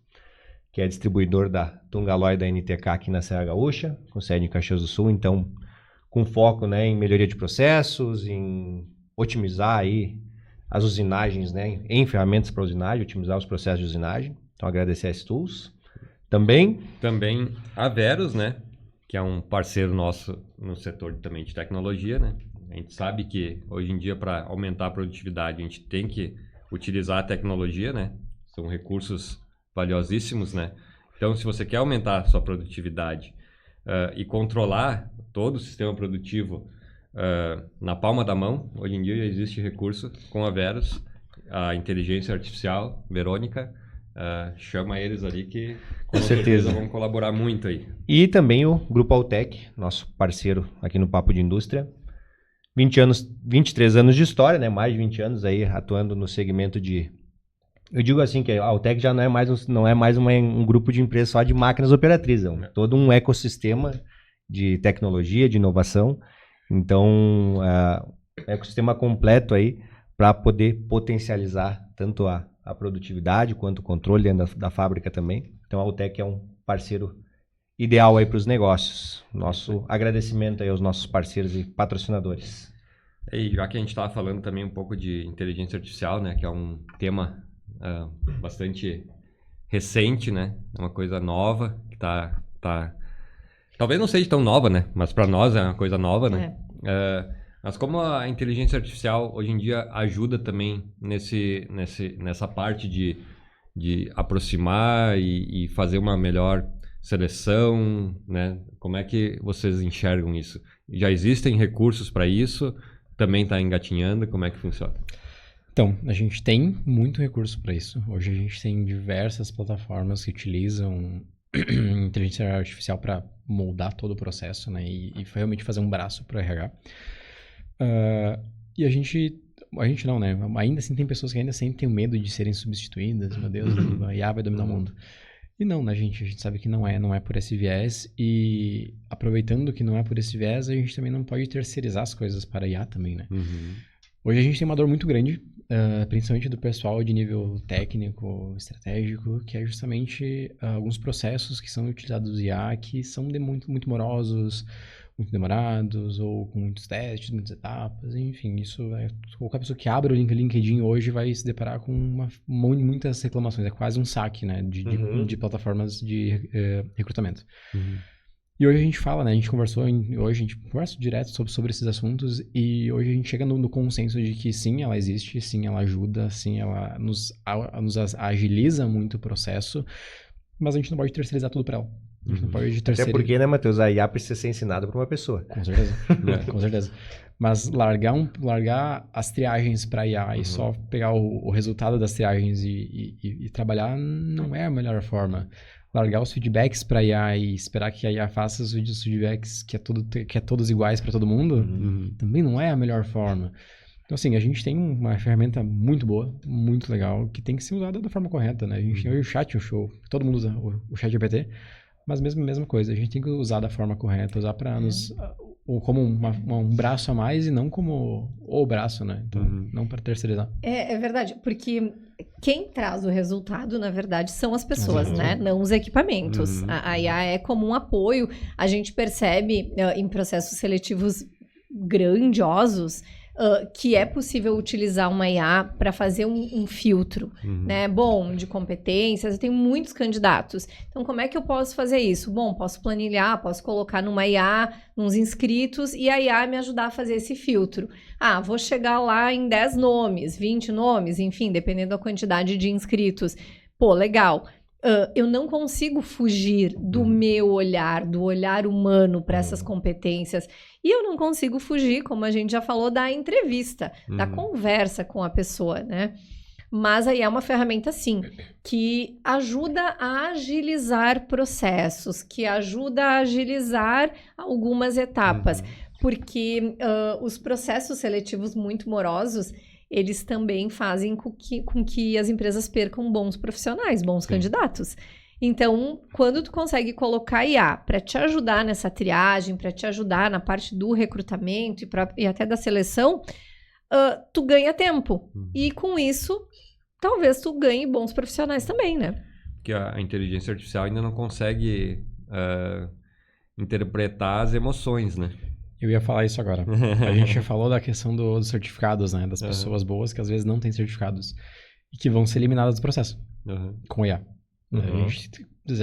que é distribuidor da Tungalói da NTK aqui na Serra Gaúcha, com sede em Caxias do Sul, então com foco, né, em melhoria de processos, em otimizar aí as usinagens, né, em ferramentas para usinagem, otimizar os processos de usinagem. Então agradecer a S-Tools. Também a Verus, né, que é um parceiro nosso no setor também de tecnologia, né. A gente sabe que hoje em dia para aumentar a produtividade a gente tem que utilizar a tecnologia, né, são recursos valiosíssimos, né? Então, se você quer aumentar a sua produtividade e controlar todo o sistema produtivo na palma da mão, hoje em dia já existe recurso com a Verus, a inteligência artificial, Verônica, chama eles ali que com certeza vão colaborar muito aí. E também o Grupo Altec, nosso parceiro aqui no Papo de Indústria, 23 anos de história, né? Mais de 20 anos aí atuando no segmento de... Eu digo assim, que a Altec já não é mais um grupo de empresas só de máquinas operatrizes, é todo um ecossistema de tecnologia, de inovação. Então, ecossistema completo aí para poder potencializar tanto a produtividade quanto o controle dentro da fábrica também. Então, a Altec é um parceiro ideal aí para os negócios. Nosso agradecimento aí aos nossos parceiros e patrocinadores. E já que a gente estava falando também um pouco de inteligência artificial, né, que é um tema bastante recente, né? É uma coisa nova que tá... Talvez não seja tão nova, né? Mas para nós é uma coisa nova, né? Mas como a inteligência artificial hoje em dia ajuda também nessa parte de aproximar e fazer uma melhor seleção, né? Como é que vocês enxergam isso? Já existem recursos para isso? Também está engatinhando? Como é que funciona? Então, a gente tem muito recurso para isso. Hoje a gente tem diversas plataformas que utilizam inteligência artificial para moldar todo o processo, né? E realmente fazer um braço para o RH. E a gente não, né? Ainda assim tem pessoas que ainda sempre têm medo de serem substituídas. Meu Deus, a IA vai dominar o mundo. E não, né, gente? A gente sabe que não é por esse viés. E aproveitando que não é por esse viés, a gente também não pode terceirizar as coisas para a IA também, né? Hoje a gente tem uma dor muito grande, principalmente do pessoal de nível técnico, estratégico, que é justamente alguns processos que são utilizados em IA que são muito morosos, muito demorados, ou com muitos testes, muitas etapas, enfim, isso qualquer pessoa que abre o LinkedIn hoje vai se deparar com muitas reclamações, é quase um saque, né, de plataformas de recrutamento. E hoje a gente fala, né, hoje a gente conversa direto sobre esses assuntos e hoje a gente chega no consenso de que sim, ela existe, sim, ela ajuda, sim, ela nos agiliza muito o processo, mas a gente não pode terceirizar tudo para ela. A gente não pode terceirizar. Até porque, né, Matheus, a IA precisa ser ensinada por uma pessoa. Com certeza, com certeza. Mas largar as triagens para IA e só pegar o resultado das triagens e trabalhar não é a melhor forma. Largar os feedbacks para a IA e esperar que a IA faça os feedbacks que é todos iguais para todo mundo, também não é a melhor forma. Então, assim, a gente tem uma ferramenta muito boa, muito legal, que tem que ser usada da forma correta, né? A gente tem hoje o chat, o show, todo mundo usa o chat GPT, mas mesma coisa, a gente tem que usar da forma correta, usar para nos... como um braço a mais e não como o braço, né? Então, não para terceirizar. É verdade, porque quem traz o resultado, na verdade, são as pessoas, né? Não os equipamentos. A IA é como um apoio. A gente percebe em processos seletivos grandiosos que é possível utilizar uma IA para fazer um filtro, né? Bom, de competências. Eu tenho muitos candidatos. Então, como é que eu posso fazer isso? Bom, posso planilhar, posso colocar numa IA, uns inscritos, e a IA me ajudar a fazer esse filtro. Vou chegar lá em 10 nomes, 20 nomes, enfim, dependendo da quantidade de inscritos. Pô, legal. Eu não consigo fugir do meu olhar, do olhar humano para essas competências. E eu não consigo fugir, como a gente já falou, da entrevista, da conversa com a pessoa, né? Mas aí é uma ferramenta, sim, que ajuda a agilizar processos, que ajuda a agilizar algumas etapas, porque os processos seletivos muito morosos, eles também fazem com que as empresas percam bons profissionais, bons candidatos. Então, quando tu consegue colocar IA para te ajudar nessa triagem, para te ajudar na parte do recrutamento e até da seleção, tu ganha tempo. E com isso, talvez tu ganhe bons profissionais também, né? Porque a inteligência artificial ainda não consegue interpretar as emoções, né? Eu ia falar isso agora. A gente já falou da questão dos certificados, né? Das pessoas boas que às vezes não têm certificados e que vão ser eliminadas do processo com IA.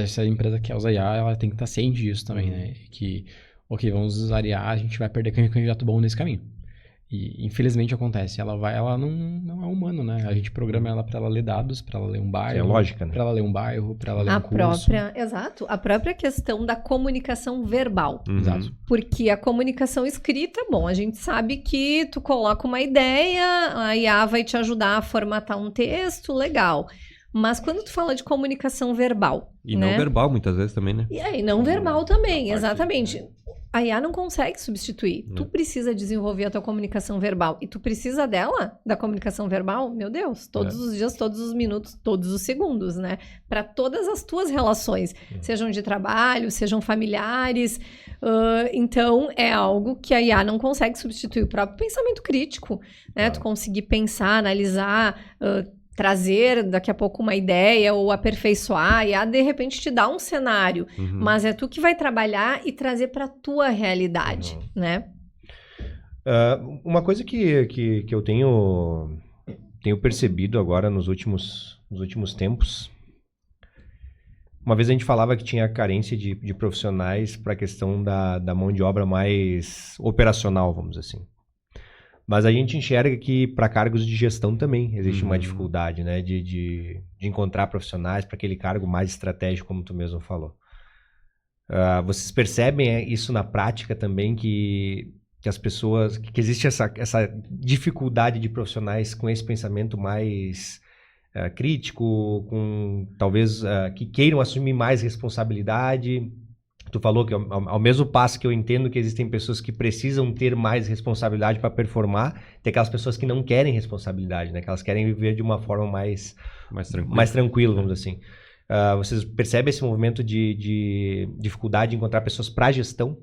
Se a empresa quer usar IA, ela tem que estar ciente disso também, né? Que, ok, vamos usar IA, a gente vai perder candidato bom nesse caminho. E infelizmente acontece. Ela não é humano, né? A gente programa ela para ela ler dados, para ela ler um bairro. É lógica, né? Para ela ler um bairro, para ela ler um curso. Exato. A própria questão da comunicação verbal. Exato. Porque a comunicação escrita, bom, a gente sabe que tu coloca uma ideia, a IA vai te ajudar a formatar um texto, legal. Mas quando tu fala de comunicação verbal... E né? não verbal, muitas vezes, também, né? E aí, não verbal também, exatamente. A IA não consegue substituir. Tu precisa desenvolver a tua comunicação verbal. E tu precisa dela, da comunicação verbal, meu Deus, todos os dias, todos os minutos, todos os segundos, né? Para todas as tuas relações, sejam de trabalho, sejam familiares. Então, é algo que a IA não consegue substituir. O próprio pensamento crítico, né? Tu conseguir pensar, analisar... trazer daqui a pouco uma ideia ou aperfeiçoar e de repente te dar um cenário, mas é tu que vai trabalhar e trazer para tua realidade, né? Uma coisa que eu tenho percebido agora nos últimos tempos, uma vez a gente falava que tinha carência de profissionais para a questão da mão de obra mais operacional, vamos dizer assim. Mas a gente enxerga que para cargos de gestão também existe uma dificuldade, né? De encontrar profissionais para aquele cargo mais estratégico, como tu mesmo falou. Vocês percebem isso na prática também, que as pessoas... que existe essa dificuldade de profissionais com esse pensamento mais crítico, com talvez que queiram assumir mais responsabilidade... Tu falou que ao mesmo passo que eu entendo que existem pessoas que precisam ter mais responsabilidade para performar, tem aquelas pessoas que não querem responsabilidade, né? Que elas querem viver de uma forma mais tranquila, vamos dizer assim. Vocês percebem esse movimento de dificuldade de encontrar pessoas para gestão?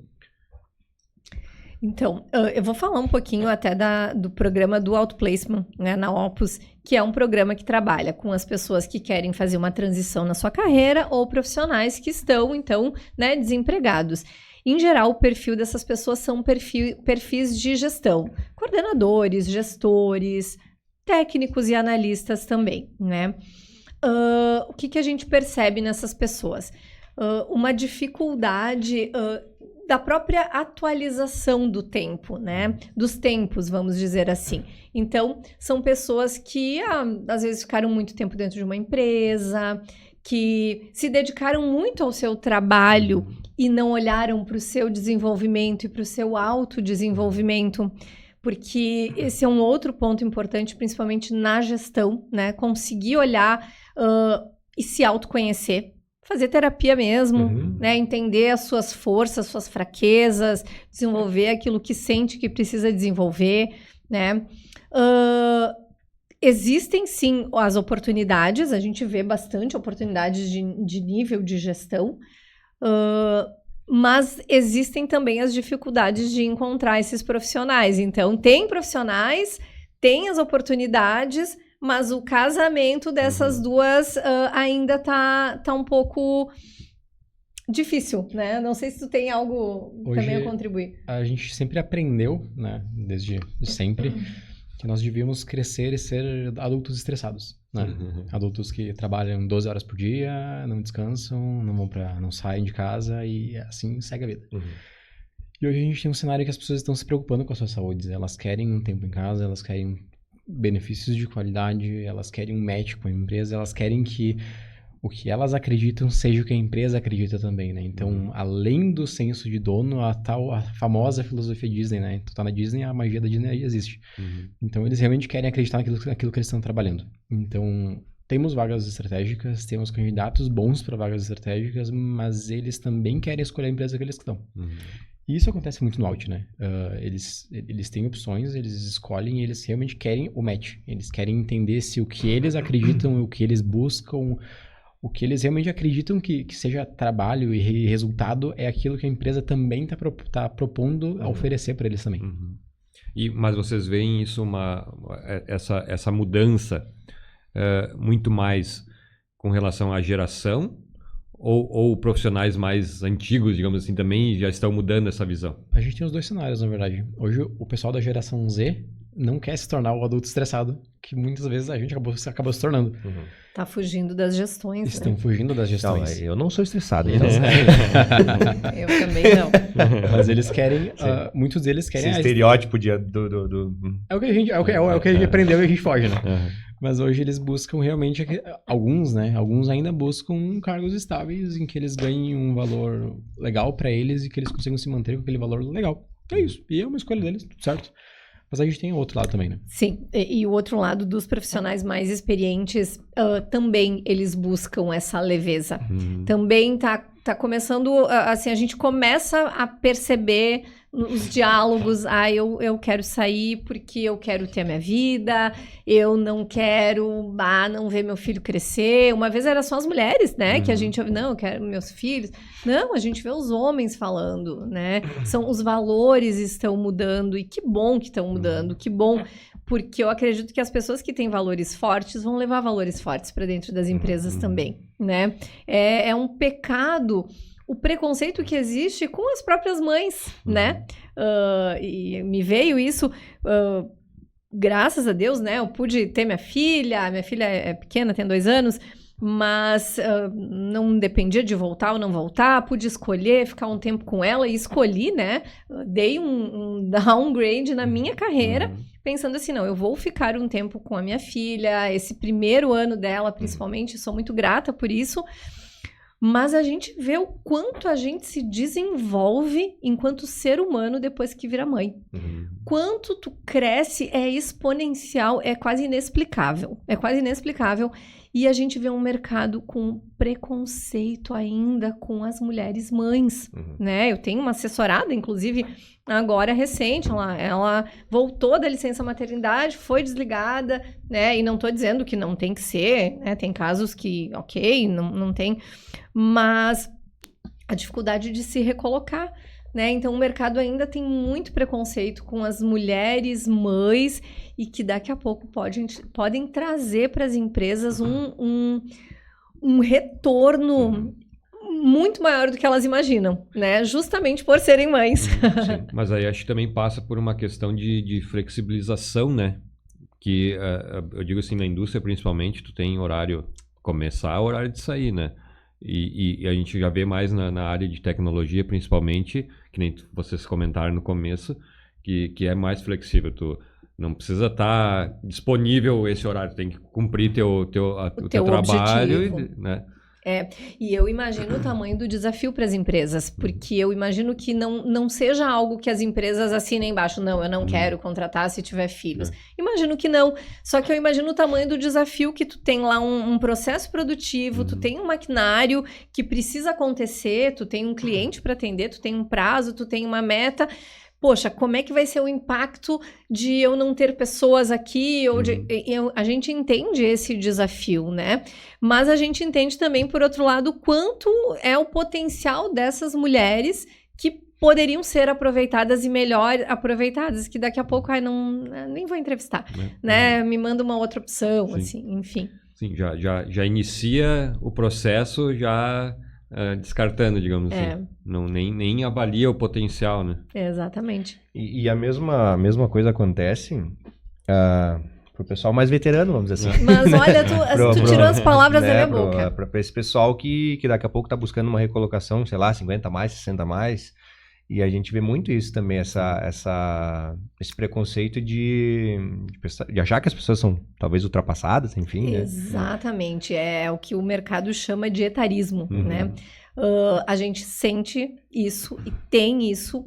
Então, eu vou falar um pouquinho até do programa do Outplacement, né, na Opus, que é um programa que trabalha com as pessoas que querem fazer uma transição na sua carreira ou profissionais que estão, então, né, desempregados. Em geral, o perfil dessas pessoas são perfis de gestão, coordenadores, gestores, técnicos e analistas também, né? O que a gente percebe nessas pessoas? Uma dificuldade... da própria atualização do tempo, né? Dos tempos, vamos dizer assim. Então, são pessoas que, às vezes, ficaram muito tempo dentro de uma empresa, que se dedicaram muito ao seu trabalho e não olharam para o seu desenvolvimento e para o seu autodesenvolvimento, porque esse é um outro ponto importante, principalmente na gestão, né? Conseguir olhar e se autoconhecer. Fazer terapia mesmo, né? Entender as suas forças, suas fraquezas, desenvolver aquilo que sente que precisa desenvolver, né? Existem, sim, as oportunidades, a gente vê bastante oportunidades de nível de gestão, mas existem também as dificuldades de encontrar esses profissionais. Então, tem profissionais, tem as oportunidades... mas o casamento dessas duas ainda tá um pouco difícil, né? Não sei se tu tem algo Hoje, também a contribuir. A gente sempre aprendeu, né, desde sempre, que nós devíamos crescer e ser adultos estressados, né? Adultos que trabalham 12 horas por dia, não descansam, não saem de casa e assim segue a vida. E hoje a gente tem um cenário que as pessoas estão se preocupando com a sua saúde. Elas querem um tempo em casa, elas querem benefícios de qualidade, elas querem um match com a empresa, elas querem que o que elas acreditam seja o que a empresa acredita também, né? Então, além do senso de dono, a famosa filosofia Disney, né? Tu tá na Disney, a magia da Disney aí existe. Então, eles realmente querem acreditar naquilo que eles estão trabalhando. Então, temos vagas estratégicas, temos candidatos bons para vagas estratégicas, mas eles também querem escolher a empresa que eles estão. E isso acontece muito no Out, né? Eles têm opções, eles escolhem e eles realmente querem o match. Eles querem entender se o que eles acreditam, o que eles buscam, o que eles realmente acreditam que seja trabalho e resultado é aquilo que a empresa também tá propondo a oferecer para eles também. Mas vocês veem isso, essa mudança muito mais com relação à geração? Ou profissionais mais antigos, digamos assim, também já estão mudando essa visão? A gente tem os dois cenários, na verdade. Hoje, o pessoal da geração Z não quer se tornar o adulto estressado, que muitas vezes a gente acabou se tornando. Tá fugindo das gestões. Estão fugindo das gestões. Não, eu não sou estressado. Eu também não. Mas eles querem, muitos deles querem... Esse estereótipo do... É o que a gente aprendeu e a gente foge, né? Mas hoje eles buscam realmente, alguns, né? Alguns ainda buscam cargos estáveis em que eles ganhem um valor legal para eles e que eles consigam se manter com aquele valor legal. É isso. E é uma escolha deles, tudo certo. Mas a gente tem o outro lado também, né? Sim, e o outro lado dos profissionais mais experientes, também eles buscam essa leveza. Também tá começando, assim, a gente começa a perceber os diálogos, eu quero sair porque eu quero ter a minha vida, eu não quero, não ver meu filho crescer. Uma vez era só as mulheres, né, que a gente ouve, não, eu quero meus filhos. Não, a gente vê os homens falando, né, os valores estão mudando, e que bom que estão mudando, que bom, porque eu acredito que as pessoas que têm valores fortes vão levar valores fortes para dentro das empresas também, né. É um pecado o preconceito que existe com as próprias mães, né? E me veio isso, graças a Deus, né? Eu pude ter minha filha é pequena, tem 2 anos, mas não dependia de voltar ou não voltar, pude escolher ficar um tempo com ela e escolhi, né? Dei um downgrade na minha carreira, pensando assim, não, eu vou ficar um tempo com a minha filha, esse primeiro ano dela, principalmente, sou muito grata por isso. Mas a gente vê o quanto a gente se desenvolve enquanto ser humano depois que vira mãe. Quanto tu cresce é exponencial, é quase inexplicável. E a gente vê um mercado com preconceito ainda com as mulheres mães, né? Eu tenho uma assessorada, inclusive, agora recente, ela voltou da licença maternidade, foi desligada, né? E não tô dizendo que não tem que ser, né? Tem casos que, ok, não tem, mas a dificuldade de se recolocar, né? Então, o mercado ainda tem muito preconceito com as mulheres mães e que daqui a pouco podem trazer para as empresas um retorno muito maior do que elas imaginam, né? Justamente por serem mães. Sim, mas aí acho que também passa por uma questão de flexibilização, né? Que eu digo assim, na indústria principalmente, tu tem horário começar, horário de sair, né? E a gente já vê mais na área de tecnologia, principalmente, que nem vocês comentaram no começo, que é mais flexível. Tu não precisa estar disponível esse horário, tem que cumprir o teu trabalho, né? E eu imagino o tamanho do desafio para as empresas, porque eu imagino que não seja algo que as empresas assinem embaixo, não, eu não quero contratar se tiver filhos. Imagino que não, só que eu imagino o tamanho do desafio que tu tem lá um processo produtivo, tu tem um maquinário que precisa acontecer, tu tem um cliente para atender, tu tem um prazo, tu tem uma meta. Poxa, como é que vai ser o impacto de eu não ter pessoas aqui? A gente entende esse desafio, né? Mas a gente entende também, por outro lado, quanto é o potencial dessas mulheres que poderiam ser aproveitadas e melhor aproveitadas, que daqui a pouco, nem vou entrevistar, né? Me manda uma outra opção, assim, enfim. Sim, já inicia o processo, descartando, digamos assim. Não, nem avalia o potencial, né? Exatamente. E a mesma coisa acontece pro pessoal mais veterano, vamos dizer assim. Mas olha, tu tirou as palavras da minha boca. Pra esse pessoal que daqui a pouco tá buscando uma recolocação, sei lá, 50 mais, 60 mais. E a gente vê muito isso também, esse preconceito de achar que as pessoas são talvez ultrapassadas, enfim, né? Exatamente, é o que o mercado chama de etarismo, né? A gente sente isso e tem isso,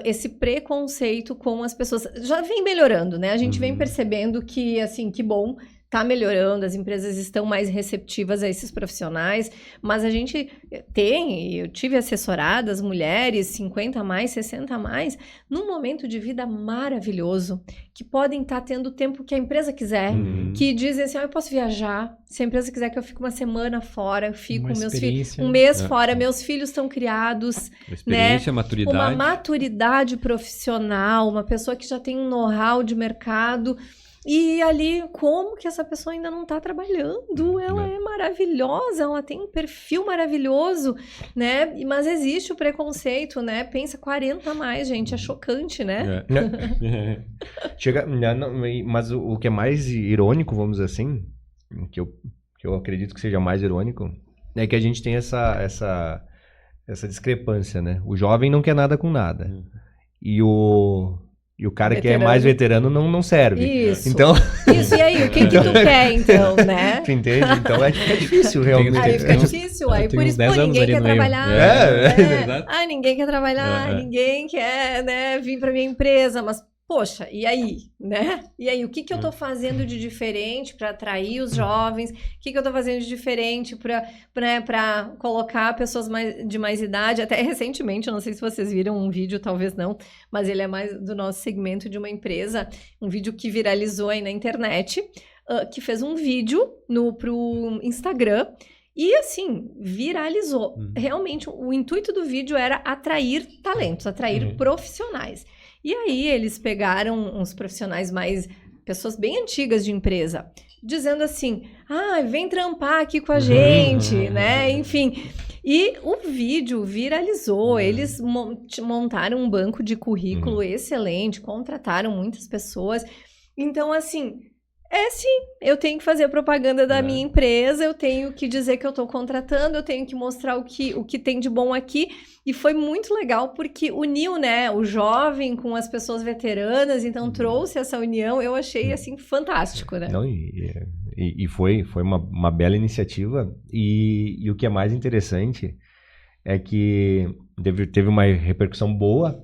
esse preconceito com as pessoas. Já vem melhorando, né? A gente vem percebendo que, assim, que bom, tá melhorando, as empresas estão mais receptivas a esses profissionais, mas a gente eu tive assessoradas, mulheres, 50 a mais, 60 a mais, num momento de vida maravilhoso, que podem estar tendo o tempo que a empresa quiser, que dizem assim, eu posso viajar, se a empresa quiser que eu fique uma semana fora, eu fico com meus filhos, um mês fora, meus filhos estão criados, experiência, né? maturidade. Uma maturidade profissional, uma pessoa que já tem um know-how de mercado. E ali, como que essa pessoa ainda não está trabalhando? Ela é maravilhosa, ela tem um perfil maravilhoso, né? Mas existe o preconceito, né? Pensa 40 a mais, gente, é chocante, né? Mas o que é mais irônico, vamos dizer assim, que eu acredito que seja mais irônico, é que a gente tem essa discrepância, né? O jovem não quer nada com nada. E o cara que é mais veterano não serve. Isso. Então... Isso, e aí, o que tu quer, então, né? Tu entende? Então é difícil, realmente. Aí fica difícil, aí por isso, ninguém quer trabalhar. Ninguém quer trabalhar, ninguém quer, né, vir pra minha empresa, mas... Poxa, e aí, né? E aí, o que eu tô fazendo de diferente para atrair os jovens? O que eu tô fazendo de diferente para colocar pessoas de mais idade? Até recentemente, eu não sei se vocês viram um vídeo, talvez não, mas ele é mais do nosso segmento de uma empresa, um vídeo que viralizou aí na internet, que fez um vídeo pro Instagram. E assim, viralizou. Realmente, o intuito do vídeo era atrair talentos, atrair profissionais. E aí, eles pegaram uns profissionais pessoas bem antigas de empresa, dizendo assim, vem trampar aqui com a gente, né? Enfim, e o vídeo viralizou, eles montaram um banco de currículo excelente, contrataram muitas pessoas. Então, assim... sim, eu tenho que fazer a propaganda da minha empresa, eu tenho que dizer que eu estou contratando, eu tenho que mostrar o que tem de bom aqui. E foi muito legal porque uniu, né, o jovem com as pessoas veteranas, então trouxe essa união, eu achei, assim, fantástico, né? Não, e foi uma bela iniciativa. E o que é mais interessante é que teve uma repercussão boa.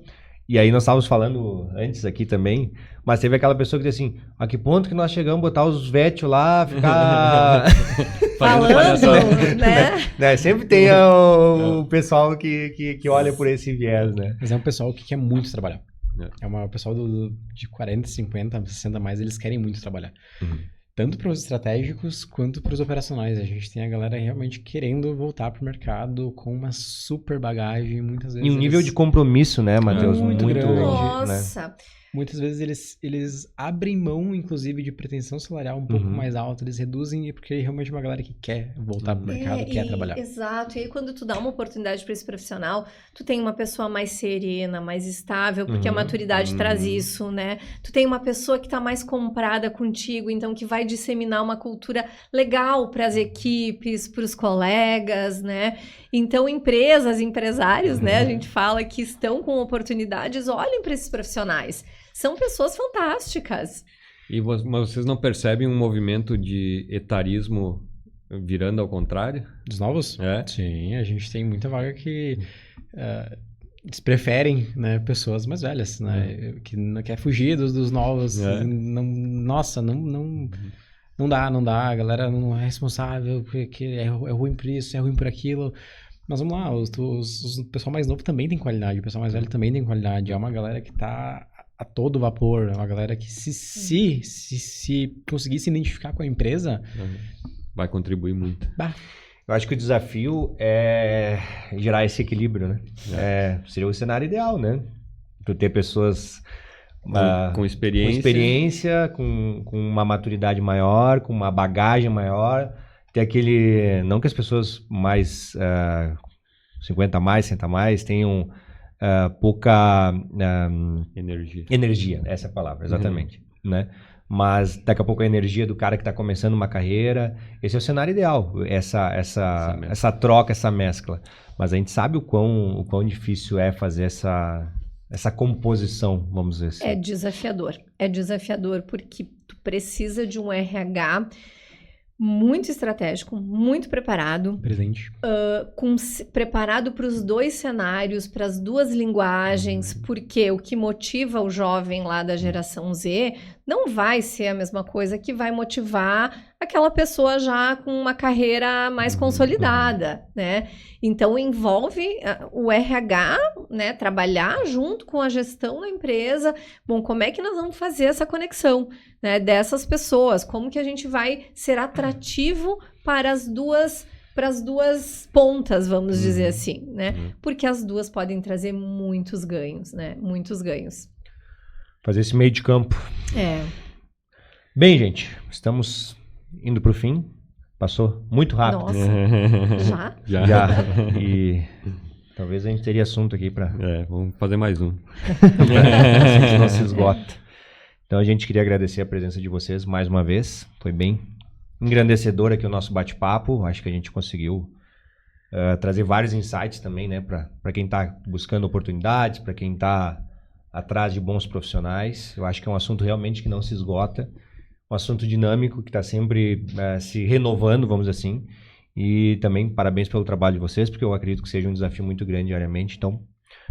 E aí nós estávamos falando antes aqui também, mas teve aquela pessoa que disse assim, a que ponto que nós chegamos a botar os vétios lá, ficar... falando, né? Sempre tem o pessoal que olha por esse viés, né? Mas é um pessoal que quer muito trabalhar. É um pessoal de 40, 50, 60 a mais, eles querem muito trabalhar. Tanto para os estratégicos quanto para os operacionais. A gente tem a galera realmente querendo voltar para o mercado com uma super bagagem, muitas vezes. E um nível de compromisso, né, Matheus? Muito grande. Nossa! Né? Muitas vezes eles abrem mão, inclusive, de pretensão salarial um pouco mais alta, eles reduzem porque é realmente uma galera que quer voltar pro mercado, quer trabalhar. Exato, e aí quando tu dá uma oportunidade para esse profissional, tu tem uma pessoa mais serena, mais estável, porque a maturidade traz isso, né? Tu tem uma pessoa que tá mais comprada contigo, então que vai disseminar uma cultura legal para as equipes, para os colegas, né? Então empresas, empresários, né? A gente fala que estão com oportunidades, olhem para esses profissionais. São pessoas fantásticas. Mas vocês não percebem um movimento de etarismo virando ao contrário? Dos novos? É. Sim, a gente tem muita vaga que eles preferem, né, pessoas mais velhas, né? Que não quer fugir dos novos. Não dá, a galera não é responsável, porque é ruim por isso, é ruim por aquilo. Mas vamos lá, o pessoal mais novo também tem qualidade, o pessoal mais velho também tem qualidade. É uma galera que tá a todo vapor, é uma galera que se conseguir se identificar com a empresa... Vai contribuir muito. Eu acho que o desafio é gerar esse equilíbrio, né? Seria o cenário ideal, né? Tu ter pessoas... com experiência, com uma maturidade maior, com uma bagagem maior, ter aquele... Não que as pessoas mais 50 a mais, 60 a mais tenham pouca... energia. Energia, essa é a palavra, exatamente. Né? mas daqui a pouco a energia do cara que está começando uma carreira. Esse é o cenário ideal, essa troca, essa mescla. Mas a gente sabe o quão difícil é fazer essa composição, vamos dizer assim. É desafiador porque tu precisa de um RH muito estratégico, muito preparado, Presente. preparado para os dois cenários, para as duas linguagens, porque o que motiva o jovem lá da geração Z não vai ser a mesma coisa que vai motivar aquela pessoa já com uma carreira mais consolidada, né? Então, envolve o RH, né? Trabalhar junto com a gestão da empresa. Bom, como é que nós vamos fazer essa conexão, né, dessas pessoas? Como que a gente vai ser atrativo para as duas pontas, vamos dizer assim, né? Porque as duas podem trazer muitos ganhos, né? Muitos ganhos. Fazer esse meio de campo. Bem, gente, estamos indo para o fim. Passou muito rápido. Nossa, Já. E talvez a gente teria assunto aqui para... vamos fazer mais um. A gente não se esgota. Então a gente queria agradecer a presença de vocês mais uma vez. Foi bem engrandecedor aqui o nosso bate-papo. Acho que a gente conseguiu trazer vários insights também, né? Para quem está buscando oportunidades, para quem está atrás de bons profissionais. Eu acho que é um assunto realmente que não se esgota. Um assunto dinâmico que está sempre se renovando, vamos dizer assim. E também parabéns pelo trabalho de vocês, porque eu acredito que seja um desafio muito grande diariamente. Então,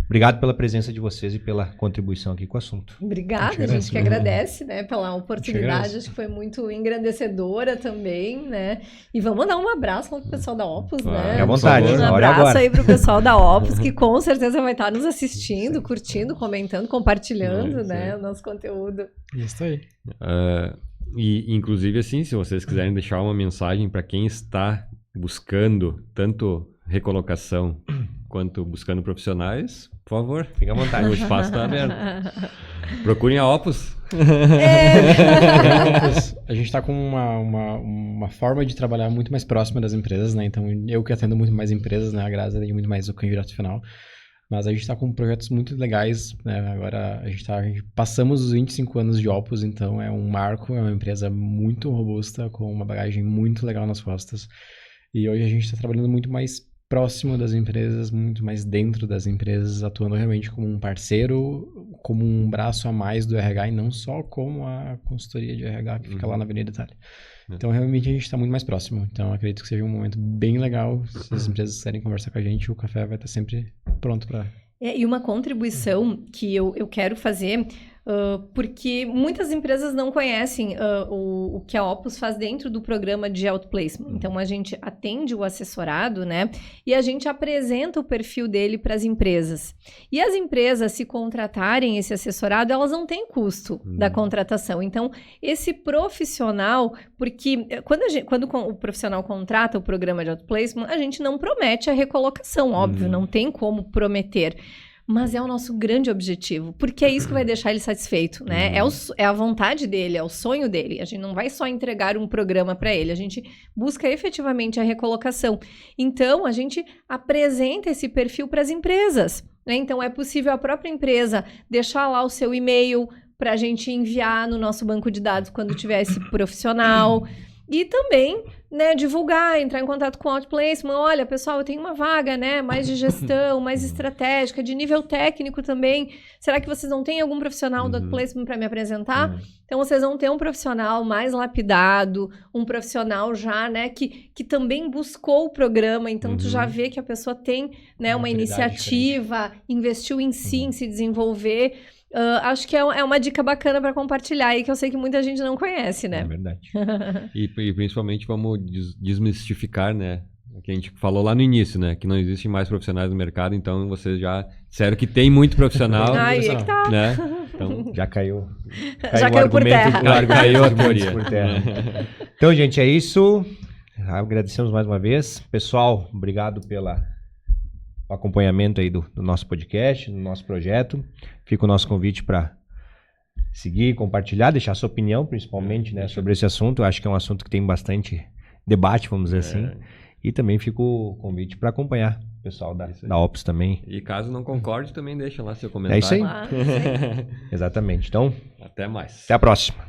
obrigado pela presença de vocês e pela contribuição aqui com o assunto. Obrigada, a gente que agradece, né, pela oportunidade. Acho que foi muito engrandecedora também, né? E vamos dar um abraço para o pessoal da Opus, né? Fique à vontade, Um abraço aí para o pessoal da Opus, que com certeza vai estar nos assistindo, curtindo, comentando, compartilhando, né, o nosso conteúdo. Isso aí. E, inclusive, assim, se vocês quiserem deixar uma mensagem para quem está buscando tanto recolocação quanto buscando profissionais, por favor, fica à vontade. O espaço está aberto. Procurem a Opus. A gente está com uma forma de trabalhar muito mais próxima das empresas, né? Então, eu que atendo muito mais empresas, né? A Grazi atende muito mais o candidato final. Mas a gente está com projetos muito legais, né? Agora a gente passamos os 25 anos de Opus, então é um marco, é uma empresa muito robusta, com uma bagagem muito legal nas costas. E hoje a gente está trabalhando muito mais próximo das empresas, muito mais dentro das empresas, atuando realmente como um parceiro, como um braço a mais do RH e não só como a consultoria de RH que fica lá na Avenida Itália. Então, realmente, a gente está muito mais próximo. Então, acredito que seja um momento bem legal. Se as empresas quiserem conversar com a gente, o café vai estar sempre pronto para... E uma contribuição que eu quero fazer, porque muitas empresas não conhecem o que a Opus faz dentro do programa de outplacement. Então, a gente atende o assessorado, né? E a gente apresenta o perfil dele para as empresas. E as empresas, se contratarem esse assessorado, elas não têm custo da contratação. Então, esse profissional, porque quando o profissional contrata o programa de outplacement, a gente não promete a recolocação, óbvio, não tem como prometer. Mas é o nosso grande objetivo, porque é isso que vai deixar ele satisfeito, né? É a vontade dele, é o sonho dele. A gente não vai só entregar um programa para ele, a gente busca efetivamente a recolocação. Então, a gente apresenta esse perfil para as empresas, né? Então, é possível a própria empresa deixar lá o seu e-mail para a gente enviar no nosso banco de dados quando tiver esse profissional. E também, né, divulgar, entrar em contato com o outplacement. Olha, pessoal, eu tenho uma vaga, né, mais de gestão, mais estratégica, de nível técnico também. Será que vocês não têm algum profissional do outplacement para me apresentar? Então, vocês vão ter um profissional mais lapidado, um profissional já, né, que também buscou o programa. Então, tu já vê que a pessoa tem, né, uma iniciativa, investiu em si, em se desenvolver. Acho que é uma dica bacana para compartilhar aí, que eu sei que muita gente não conhece, né? É verdade. E principalmente vamos desmistificar, né? Que a gente falou lá no início, né? Que não existem mais profissionais no mercado, então vocês já disseram que tem muito profissional. Aí é que tá. Né? Então, já caiu. Já caiu por terra. Caiu a teoria. Por terra. Então, gente, é isso. Agradecemos mais uma vez. Pessoal, obrigado pelo acompanhamento aí do nosso podcast, do nosso projeto. Fica o nosso convite para seguir, compartilhar, deixar sua opinião, principalmente, né, sobre esse assunto. Eu acho que é um assunto que tem bastante debate, vamos dizer assim. E também fica o convite para acompanhar o pessoal da Opus também. E caso não concorde, também deixa lá seu comentário. É isso aí. Exatamente. Então, até mais. Até a próxima.